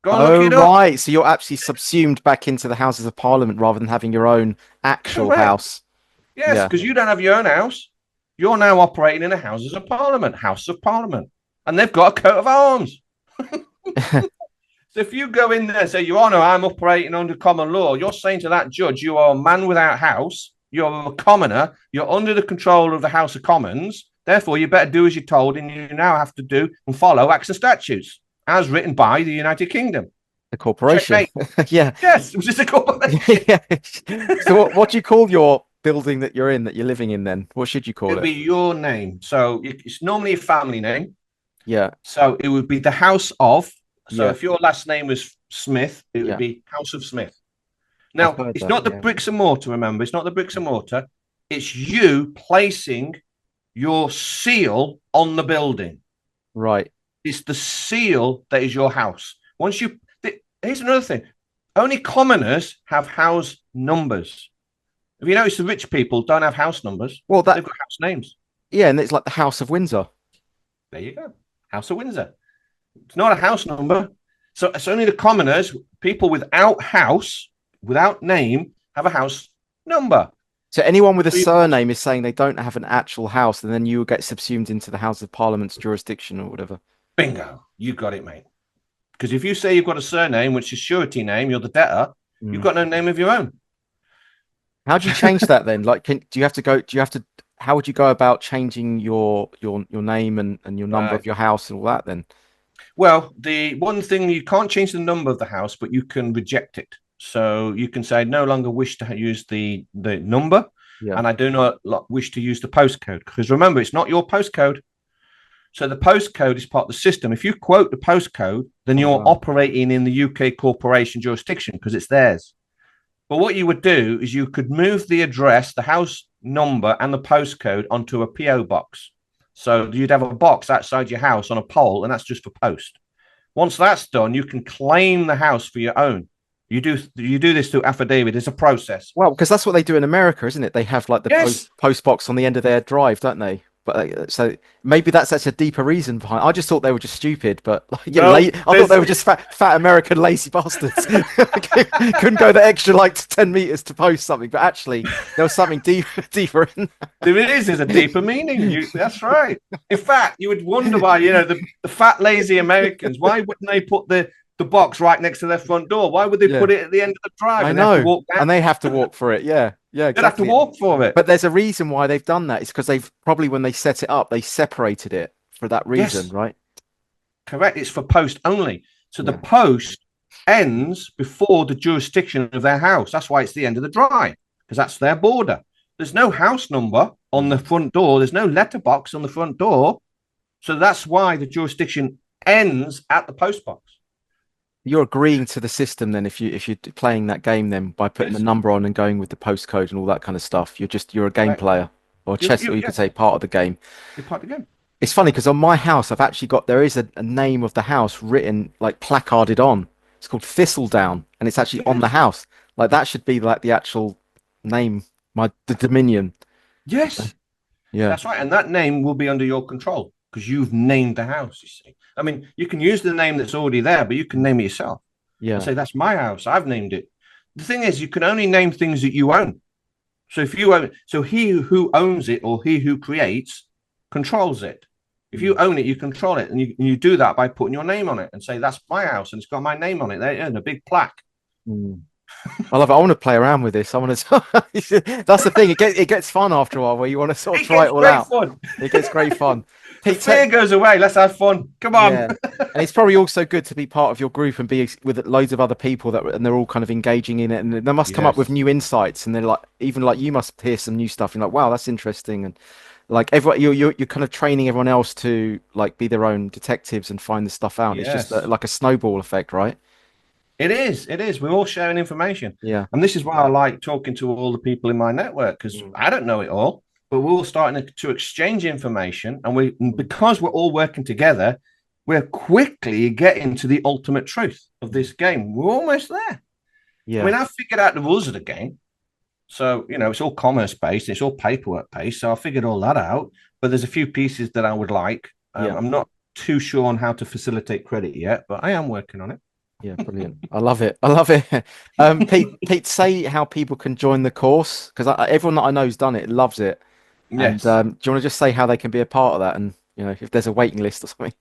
Go and look Oh, it up. right. So you're actually subsumed back into the Houses of Parliament rather than having your own actual Correct. house. Yes, Yeah. because you don't have your own house. You're now operating in the Houses of Parliament, House of Parliament, and they've got a coat of arms. So if you go in there and say, Your Honour, I'm operating under common law, you're saying to that judge, you are a man without house, you're a commoner, you're under the control of the House of Commons, therefore you better do as you're told, and you now have to do and follow acts and statutes as written by the United Kingdom. The corporation. Checkmate. Yeah. Yes, it was just a corporation. Yeah. So what do you call your building that you're in, that you're living in then? What should you call It'd it? be your name. So it's normally a family name. Yeah. So it would be the House of So Yeah. if your last name was Smith, it would Yeah. be House of Smith. I've Now, heard it's that. not the Yeah. bricks and mortar, remember, it's not the bricks and mortar. It's you placing your seal on the building. Right. It's the seal that is your house. Here's another thing. Only commoners have house numbers. Have you noticed the rich people don't have house numbers? Well, They've that, got house names. yeah, and it's like the House of Windsor. There you go. House of Windsor. It's not a house number. So it's only the commoners, people without house, without name, have a house number. So anyone with a surname is saying they don't have an actual house, and then you will get subsumed into the House of Parliament's jurisdiction or whatever. Bingo. You got it, mate. Because if you say you've got a surname, which is surety name, you're the debtor, you've Mm. got no name of your own. How do you change that then? Like, do you have to go? Do you have to? How would you go about changing your name and your number Right. of your house and all that then? Well, the one thing you can't change the number of the house, but you can reject it. So you can say, no longer wish to use the number, Yeah. and I do not wish to use the postcode. Because remember, it's not your postcode. So the postcode is part of the system. If you quote the postcode, then Oh you're wow. operating in the UK corporation jurisdiction because it's theirs. But what you would do is you could move the address, the house number, and the postcode onto a PO box. So you'd have a box outside your house on a pole, and that's just for post. Once that's done, you can claim the house for your own. You do this through affidavit. It's a process. Well, because that's what they do in America, isn't it? They have like the Yes. post box on the end of their drive, don't they? But so maybe that's a deeper reason behind. I just thought they were just stupid, but like, yeah, No, I thought they were just fat American lazy bastards. Couldn't go the extra like 10 meters to post something, but actually there was something deeper in. there is. There's a deeper meaning. That's right. In fact, you would wonder why, the fat, lazy Americans, why wouldn't they put the box right next to their front door? Why would they Yeah, put it at the end of the drive I and they have to know, walk back? and they have to walk for it. Yeah, yeah, They'd have to exactly. walk for it. But there's a reason why they've done that. It's because they've probably when they set it up, they separated it for that reason, Yes, right? correct. It's for post only. So the Yeah. post ends before the jurisdiction of their house. That's why it's the end of the drive, because that's their border. There's no house number on the front door. There's no letterbox on the front door. So that's why the jurisdiction ends at the post box. You're agreeing to the system then if you're playing that game then by putting the Yes, number on and going with the postcode and all that kind of stuff. You're a game correct. player or chess, or you Yeah, could say part of the game. you're part of the game. It's funny because on my house I've actually got there is a name of the house written like placarded on. It's called Thistledown and it's actually on the Yes, house. Like that should be like the actual name, the Dominion. yes, Yeah, that's right. And that name will be under your control because you've named the house. You see, I mean, you can use the name that's already there, but you can name it yourself and yeah. say that's my house. I've named it. The thing is, you can only name things that you own. So if you own, so he who owns it or he who creates controls it. If you own it, you control it, and you do that by putting your name on it and say that's my house and it's got my name on it. There, and a big plaque. Mm. I love it. I want to play around with this. I want to. That's the thing. It gets fun after a while where you want to sort of It try it gets all great out. fun. It gets great fun. The Pete, fear goes away. Let's have fun. Come on. yeah, and it's probably also good to be part of your group and be with loads of other people and they're all kind of engaging in it, and they must come up with Yes. new insights, and they're like even like you must hear some new stuff. And like, wow, that's interesting, and like everyone, you're kind of training everyone else to like be their own detectives and find this stuff out. It's just Yes. like a snowball effect, right? It is. It is. We're all sharing information. Yeah. And this is why I like talking to all the people in my network because Mm. I don't know it all, but we're all starting to exchange information. Because we're all working together, we're quickly getting to the ultimate truth of this game. We're almost there. I Yeah. mean, I've figured out the rules of the game. So, it's all commerce based, it's all paperwork based. So I figured all that out. But there's a few pieces that I would like. Yeah. I'm not too sure on how to facilitate credit yet, but I am working on it. Yeah, brilliant. I love it. I love it. Pete, say how people can join the course because everyone that I know who's done it loves it. And Yes. do you want to just say how they can be a part of that? And if there's a waiting list or something.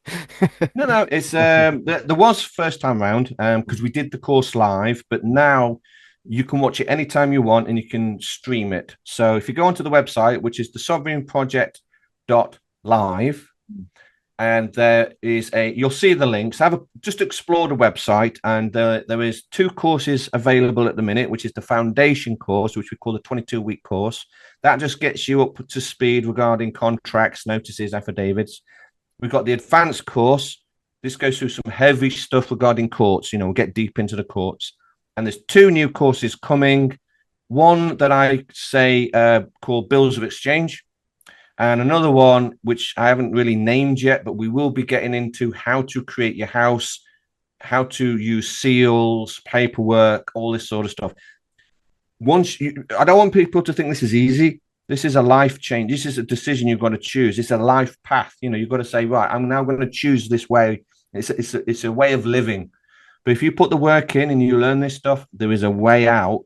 No. It's there was first time round because we did the course live, but now you can watch it anytime you want and you can stream it. So if you go onto the website, which is the sovereignproject.live, and there is you'll see the links. Just explore the website, and there is 2 courses available at the minute, which is the foundation course, which we call the 22-week course. That just gets you up to speed regarding contracts, notices, affidavits. We've got the advanced course, This goes through some heavy stuff regarding courts. We'll get deep into the courts. And there's two new courses coming. One that I say called Bills of Exchange, and another one which I haven't really named yet, but we will be getting into how to create your house, how to use seals, paperwork, all this sort of stuff. I don't want people to think this is easy. This is a life change. This is a decision you've got to choose. It's a life path. You've got to say, right, I'm now going to choose this way. It's a way of living. But if you put the work in and you learn this stuff, there is a way out.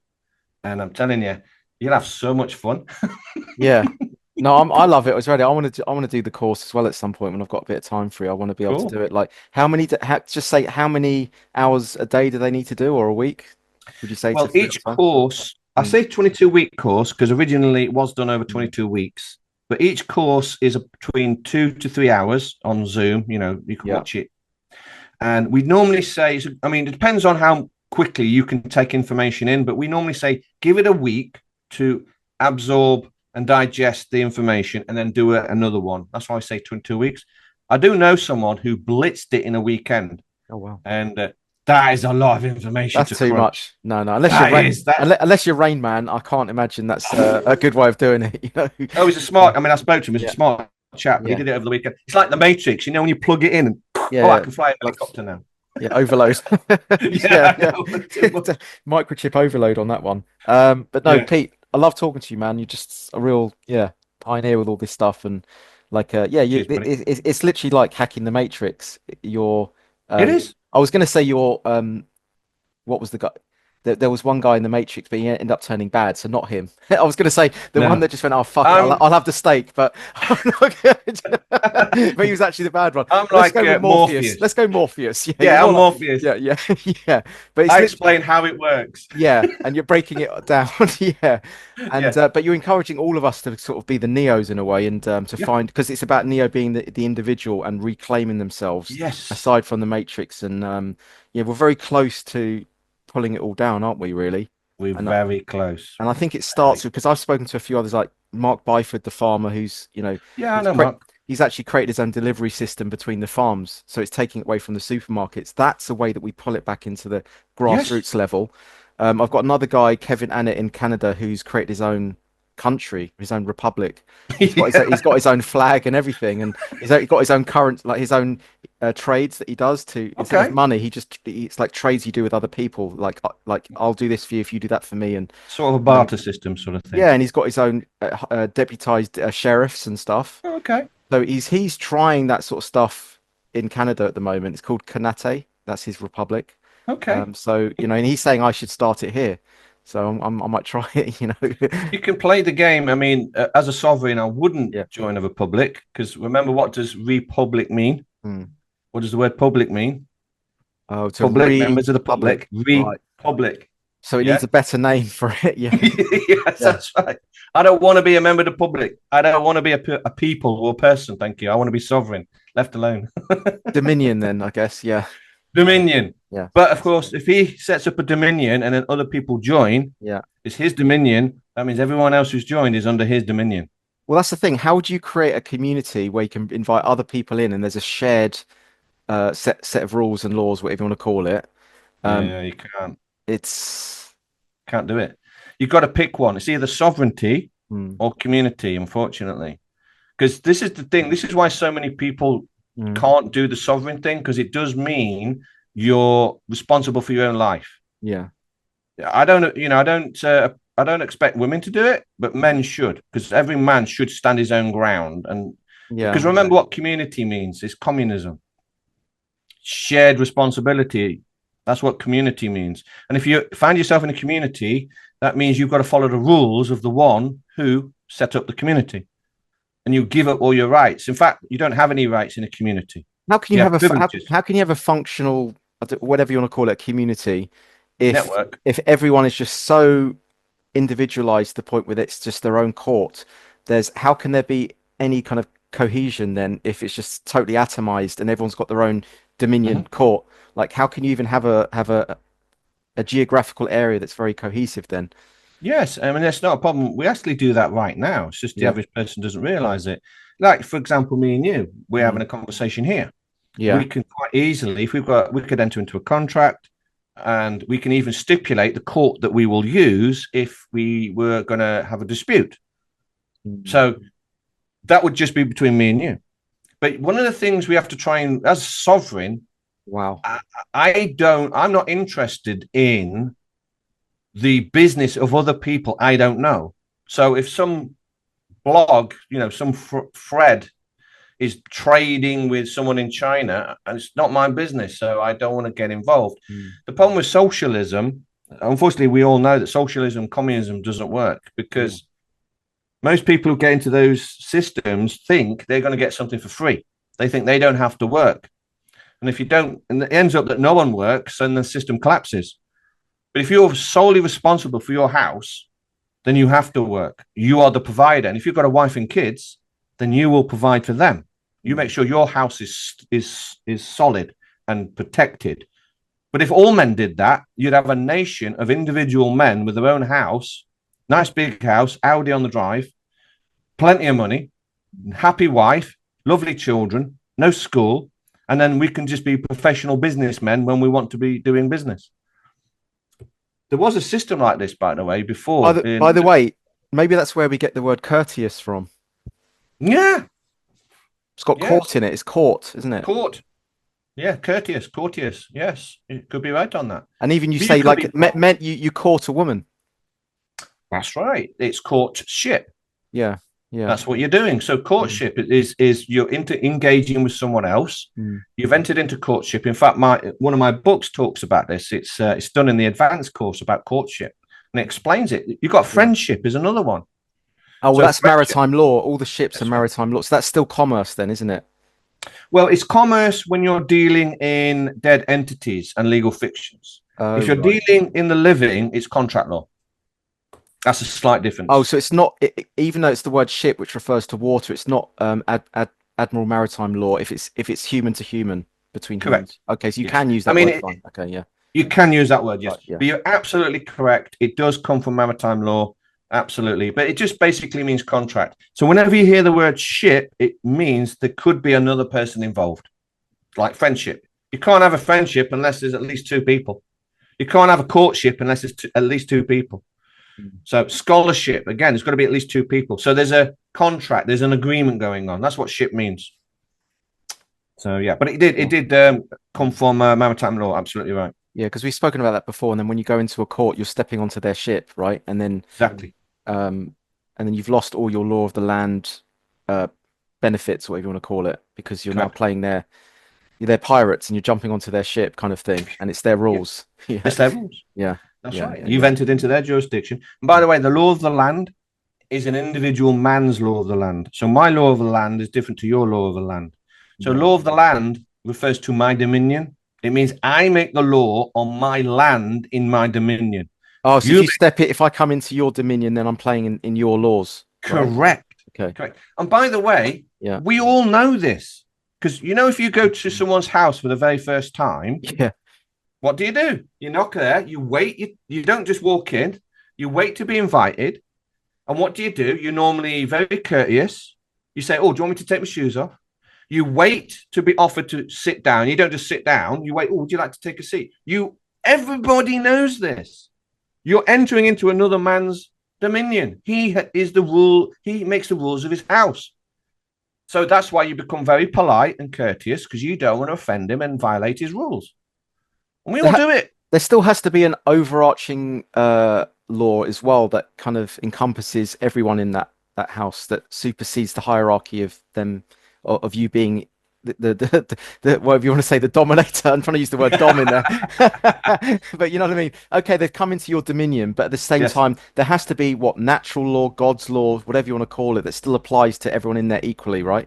And I'm telling you, you'll have so much fun. Yeah. No, I love it. I was ready. I want to do the course as well at some point when I've got a bit of time free. I want to be able to Cool. do it. Like, just say how many hours a day do they need to do, or a week? Would you say to Well, fill it each up time? course, I Mm, say 22-week course because originally it was done over mm. 22 weeks. But each course is between 2 to 3 hours on Zoom. You can Yeah. watch it. And we normally say, I mean, it depends on how quickly you can take information in, but we normally say give it a week to absorb and digest the information and then do another one. That's why I say 2 weeks. I do know someone who blitzed it in a weekend, Oh wow. and that is a lot of information That's to too crunch. much. No, no. That. Unless you're Rain Man, I can't imagine that's a good way of doing it. You know. Oh, he's a Yeah. smart. I mean, I spoke to him. He's a Yeah. smart chap, but he Yeah. did it over the weekend. It's like the Matrix, when you plug it in and Yeah. oh, I Yeah. can fly a Like helicopter now. yeah, overload. Yeah, Yeah, I yeah. know. Too much. Microchip overload on that one. But no, Yeah, Pete, I love talking to you, man. You're just a real, yeah, pioneer with all this stuff, and like, yeah, cheers, buddy. it's literally like hacking the Matrix. It Um, is. I was gonna say what was the guy? There was one guy in the Matrix, but he ended up turning bad, so not him. I was going to say the one No, that just went, "Oh fuck it, I'm I'll have the steak," but I'm not but he was actually the bad one. I'm Let's like go with Morpheus. Let's Morpheus. go Morpheus. Yeah, you're Yeah, I'm more like Morpheus. yeah, yeah, yeah. But it's I literally explain how it works. yeah, and you're breaking it down. Yeah, and Yeah, but you're encouraging all of us to sort of be the Neos in a way, and to yeah, find because it's about Neo being the individual and reclaiming themselves yes. aside from the Matrix, and yeah, we're very close to pulling it all down, aren't we? Really, We're and very close. I think it starts with because I've spoken to a few others like Mark Byford, the farmer, who's Yeah, I he's know, Mark. he's actually created his own delivery system between the farms, so it's taking it away from the supermarkets. That's a way that we pull it back into the Yes. grassroots level. I've got another guy, Kevin Annett in Canada, who's created his own country, his own republic. He's Yeah. got his own flag and everything, and he's got his own current like his own trades that he does to instead of Okay. money, it's like trades you do with other people. Like I'll do this for you if you do that for me, and Sort of a um, barter system, sort of thing. yeah, and he's got his own deputized sheriffs and stuff. Okay. So he's trying that sort of stuff in Canada at the moment. It's called Kanate. That's his republic. Okay. So and he's saying I should start it here. So I might try it. You can play the game. I mean, as a sovereign, I wouldn't Yeah. join a republic because remember, what does republic mean? Hmm. What does the word public mean? Oh, to Public, members of the republic. public, Right. republic. So it Yeah. needs a better name for it. Yeah. Yes, Yeah. that's right. I don't want to be a member of the public. I don't want to be a people or a person. Thank you. I want to be sovereign, left alone. Dominion then, I guess. Yeah. Dominion. Yeah. But of course, if he sets up a dominion and then other people join, Yeah. it's his dominion. That means everyone else who's joined is under his dominion. Well, that's the thing. How would you create a community where you can invite other people in and there's a shared set of rules and laws, whatever you want to call it? Um, Yeah, you it's can't do it. You've got to pick one. It's either sovereignty mm, or community, unfortunately. Because this is the thing. This is why so many people mm, can't do the sovereign thing, because it does mean you're responsible for your own life. yeah, I don't expect women to do it, but men should, because every man should stand his own ground. And because yeah, remember what community means, it's communism, shared responsibility. That's what community means. And if you find yourself in a community, that means you've got to follow the rules of the one who set up the community, and you give up all your rights. In fact, you don't have any rights in a community. How can You you have have privileges. how can you have a functional, whatever you want to call it, community, if Network. everyone is just so individualized to the point where it's just their own court? There's how can there be any kind of cohesion then if it's just totally atomized and everyone's got their own dominion Mhm. court? Like how can you even have a geographical area that's very cohesive then? Yes, I mean that's not a problem. We actually do that right now. It's just the Yeah. average person doesn't realize it. Like, for example, me and you, we're having Mm, a conversation here. Yeah. We can quite easily, if we could enter into a contract, and we can even stipulate the court that we will use if we were going to have a dispute. Mm. So that would just be between me and you. But one of the things we have to try and, as sovereign, Wow. I'm not interested in the business of other people I don't know. So if some blog, some Fred is trading with someone in China, and it's not my business, so I don't want to get involved. Mm. The problem with socialism, unfortunately, we all know that socialism, communism doesn't work Yeah. because most people who get into those systems think they're going to get something for free. They think they don't have to work. And if you don't, and it ends up that no one works and the system collapses. But if you're solely responsible for your house, then you have to work. You are the provider. And if you've got a wife and kids, then you will provide for them. You make Mm. sure your house is solid and protected. But if all men did that, you'd have a nation of individual men with their own house, nice big house, Audi on the drive, plenty of money, happy wife, lovely children, no school, and then we can just be professional businessmen when we want to be doing business. There was a system like this, by the way, By before. the way, maybe that's where we get the word courteous from. Yeah, It's got yeah, court in it. It's court, isn't it? court. Yeah, courteous. Yes, it could be right on that. And even you But you say could be. like meant you court a woman. That's right. It's courtship. Yeah. Yeah. That's what you're doing. So Mm. courtship is you're engaging with someone else. Mm. You've entered into courtship. In fact, one of my books talks about this. It's done in the advanced course about courtship, and it explains it. You've got Yeah. friendship is another one. Oh, well, So that's friendship. maritime law. All the ships are That's right. maritime law. So that's still commerce then, isn't it? Well, it's commerce when you're dealing in dead entities and legal fictions. Oh, If you're right. dealing in the living, it's contract law. That's a slight Oh, difference. so it's not even though it's the word ship, which refers to water. It's not admiral maritime law if it's human to human between Correct. humans. Okay, so you Yes. can use I that mean, word. Fine. Okay, yeah. you can use that word, yes. Right. Yeah. But you're absolutely correct. It does come from maritime law. Absolutely. But it just basically means contract. So whenever you hear the word ship, it means there could be another person involved, like friendship. You can't have a friendship unless there's at least two people. You can't have a courtship unless there's at least two people. Mm. So scholarship, again, there's got to be at least two people. So there's a contract, there's an agreement going on. That's what ship means. So yeah, but it Sure. did come from maritime law. Absolutely right. Yeah, because we've spoken about that before. And then when you go into a court, you're stepping onto their ship, right? Exactly. Um, and then you've lost all your law of the land uh, benefits, whatever you want to call it, because you're now Correct. playing they're pirates and you're jumping onto their ship, kind of thing, and it's their Yeah. rules. Yeah, It's their rules. yeah, That's yeah, right. yeah, You've yeah. entered into their jurisdiction. And by the way, the law of the land is an individual man's law of the land. So my law of the land is different to your law of the land. So Right. law of the land refers to my dominion. It means I make the law on my land in my dominion. Oh, so if You you step it, if I come into your dominion, then I'm playing in your laws, right? correct. Okay. Correct. And by the way, Yeah. we all know this because if you go to someone's house for the very first time, Yeah. what do? You knock there, you wait, you don't just walk in, you wait to be invited. And what do? You're normally very courteous. You say, "Oh, do you want me to take my shoes off?" You wait to be offered to sit down. You don't just sit down. You wait. Oh, would you like to take a seat? Everybody knows this. You're entering into another man's dominion. He is the rule. He makes the rules of his house. So that's why you become very polite and courteous because you don't want to offend him and violate his rules. And we There, all ha do it. there still has to be an overarching law as well that kind of encompasses everyone in that house that supersedes the hierarchy of them of you being the whatever you want to say, the dominator. I'm trying to use the word dom in there. But you know what I mean? Okay, they've come into your dominion, but at the same Yes. time, there has to be what natural law, God's law, whatever you want to call it, that still applies to everyone in there equally, right?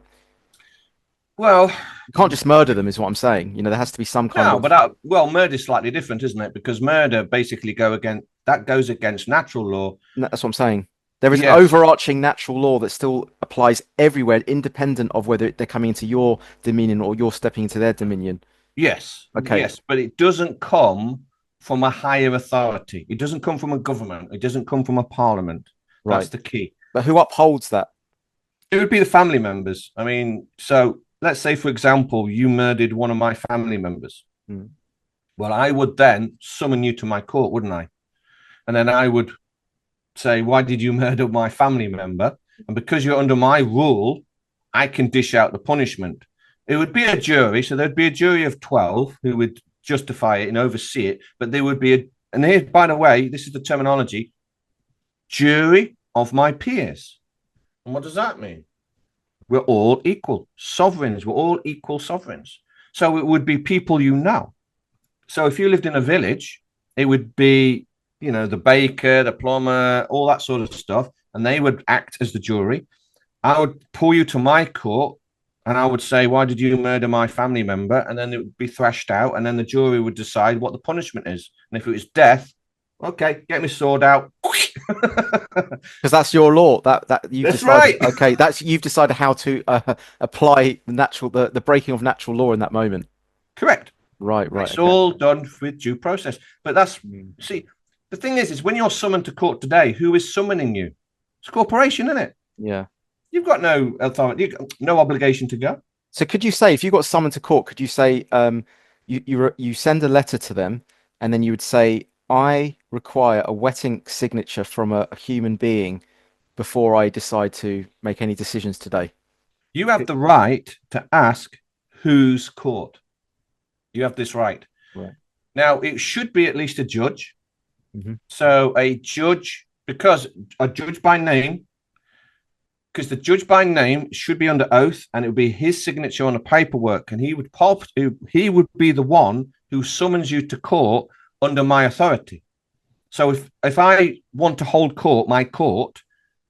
Well, You can't just murder them, is what I'm saying. You know, there has to be some kind no, of. but murder is slightly different, isn't it? Because murder basically goes against natural law. That's what I'm saying. There is an Yes, overarching natural law that still applies everywhere, independent of whether they're coming into your dominion or you're stepping into their dominion. Okay, yes, but it doesn't come from a higher authority. It doesn't come from a government. It doesn't come from a parliament. That's right. the key. But who upholds that? It would be the family members. I mean, so let's say, for example, you murdered one of my family members. Mm. Well, I would then summon you to my court, wouldn't I? And then I would say, why did you murder my family member? And because you're under my rule, I can dish out the punishment. It would be a jury. So there'd be a jury of 12 who would justify it and oversee it. But there would be and here, by the way, this is the terminology, jury of my peers. And what does that mean? We're all equal sovereigns. We're all equal sovereigns. So it would be people you know. So if you lived in a village, it would be, the baker, the plumber, all that sort of stuff, and they would act as the jury. I would pull you to my court and I would say, why did you murder my family member? And then it would be thrashed out, and then the jury would decide what the punishment is. And if it was death, okay, get my sword out. Because that's your law. That you've That's decided. right. Okay, that's you've decided how to apply the breaking of natural law in that moment. Correct. Right, right. It's Okay. all done with due process. But Mm. see, the thing is when you're summoned to court today, who is summoning you? It's a corporation, isn't it? Yeah. You've got no authority, no obligation to go. So could you say, if you got summoned to court, could you say, you send a letter to them, and then you would say, I require a wet ink signature from a human being before I decide to make any decisions today. You have the right to ask whose court. You have this right. Right. Now, it should be at least a judge. Hmm. So a judge, because a judge by name, because the judge by name should be under oath, and it would be his signature on the paperwork, and he would be the one who summons you to court under my authority. So if I want to hold my court,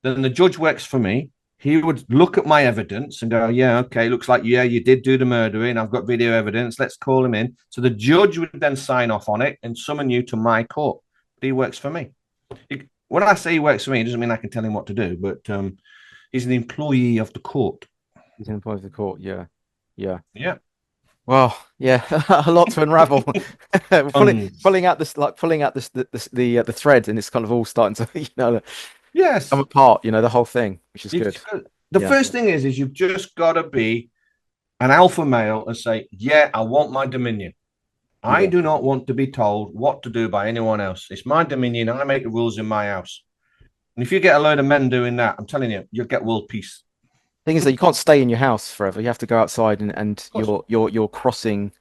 then the judge works for me. He would look at my evidence and go, yeah, okay, looks like, yeah, you did do the murdering. I've got video evidence. Let's call him in. So the judge would then sign off on it and summon you to my court. But he works for me. When I say he works for me, it doesn't mean I can tell him what to do, but he's an employee of the court. He's an employee of the court. Yeah. Yeah. Yeah. Well, yeah, a lot to unravel. Um, Pulling out the thread, and it's kind of all starting to, come yes. apart, the whole thing, which is It's good. the Yeah. first thing is you've just got to be an alpha male and say, yeah, I want my dominion. I Yeah. do not want to be told what to do by anyone else. It's my dominion. I make the rules in my house. And if you get a load of men doing that, I'm telling you, you'll get world peace. Thing is that you can't stay in your house forever. You have to go outside, and Of course. you're crossing.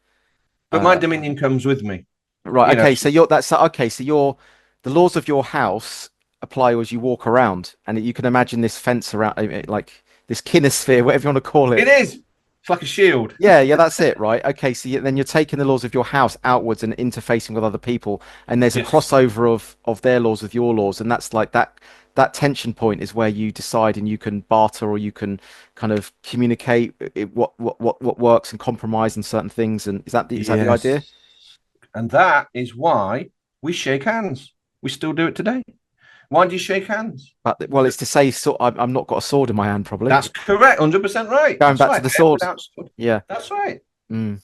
But my Uh, dominion comes with me. right. You know, Okay. So you're that's okay. So the laws of your house apply as you walk around, and you can imagine this fence around, like this kinesphere, whatever you want to call it it. is. It's like a shield. Yeah, yeah, that's it, right? Okay, so then you're taking the laws of your house outwards and interfacing with other people, and there's a Yes. crossover of their laws with your laws, and that's like that tension point is where you decide, and you can barter, or you can kind of communicate what works and compromise on certain things. And is that the idea? Yes. And that is why we shake hands. We still do it today. Why do you shake hands? But well, it's to say, so I'm not got a sword in my hand, probably. That's correct. 100% right. Going That's back to right. the Death sword. without sword. Yeah. That's right. Mm.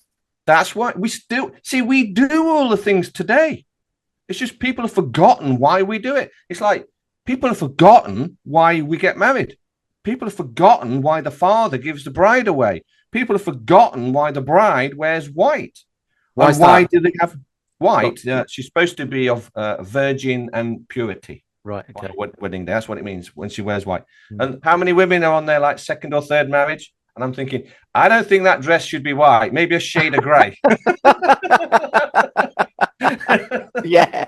That's why we still see we do all the things today. It's just people have forgotten why we do it. It's like people have forgotten why we get married. People have forgotten why the father gives the bride away. People have forgotten why the bride wears white. Why And is why that? do they have Got- white? She's supposed to be of virgin and purity Right. on Okay. a wedding day. That's what it means when she wears white. Mm. And how many women are on their like second or third marriage? And I'm thinking, I don't think that dress should be white. Maybe a shade of grey. Yeah.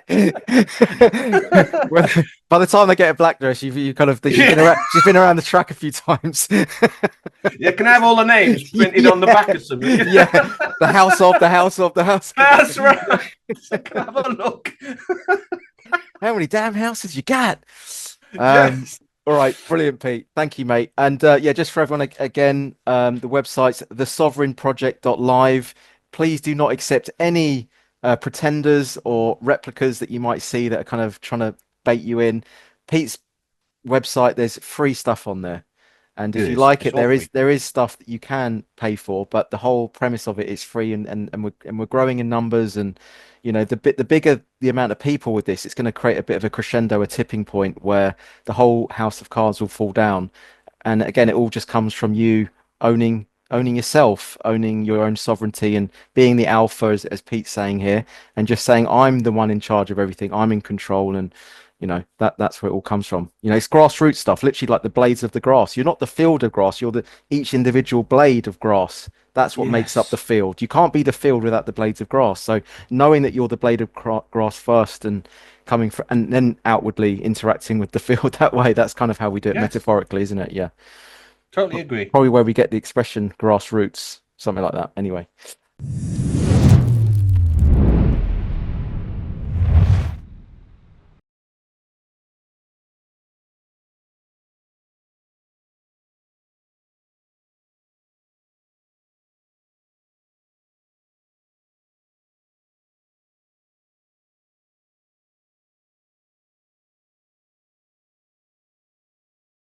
Well, by the time they get a black dress, you kind of she's been around the track a few times. Yeah, can I have all the names printed on the back of something? Yeah, the house. That's right. So can I have a look? How many damn houses you got? Yes. All right, brilliant, Pete. Thank you, mate. And yeah, just for everyone again, the website's thesovereignproject.live. Please do not accept any pretenders or replicas that you might see that are kind of trying to bait you in. Pete's website, there's free stuff on there. And if It you is. like It's it, all free. there is stuff that you can pay for, but the whole premise of it is free, and we're growing in numbers, and the bigger the amount of people with this, it's going to create a bit of a crescendo, a tipping point where the whole house of cards will fall down. And again, it all just comes from you owning owning yourself, owning your own sovereignty, and being the alpha, as Pete's saying here, and just saying I'm the one in charge of everything. I'm in control, and that's where it all comes from. It's grassroots stuff, literally like the blades of the grass. You're not the field of grass. You're the each individual blade of grass. That's what makes up the Yes. field. You can't be the field without the blades of grass. So knowing that you're the blade of grass first, and and then outwardly interacting with the field that way. That's kind of how we do it Yes. metaphorically, isn't it? Yeah. Totally agree. Probably where we get the expression grassroots, something like that. Anyway.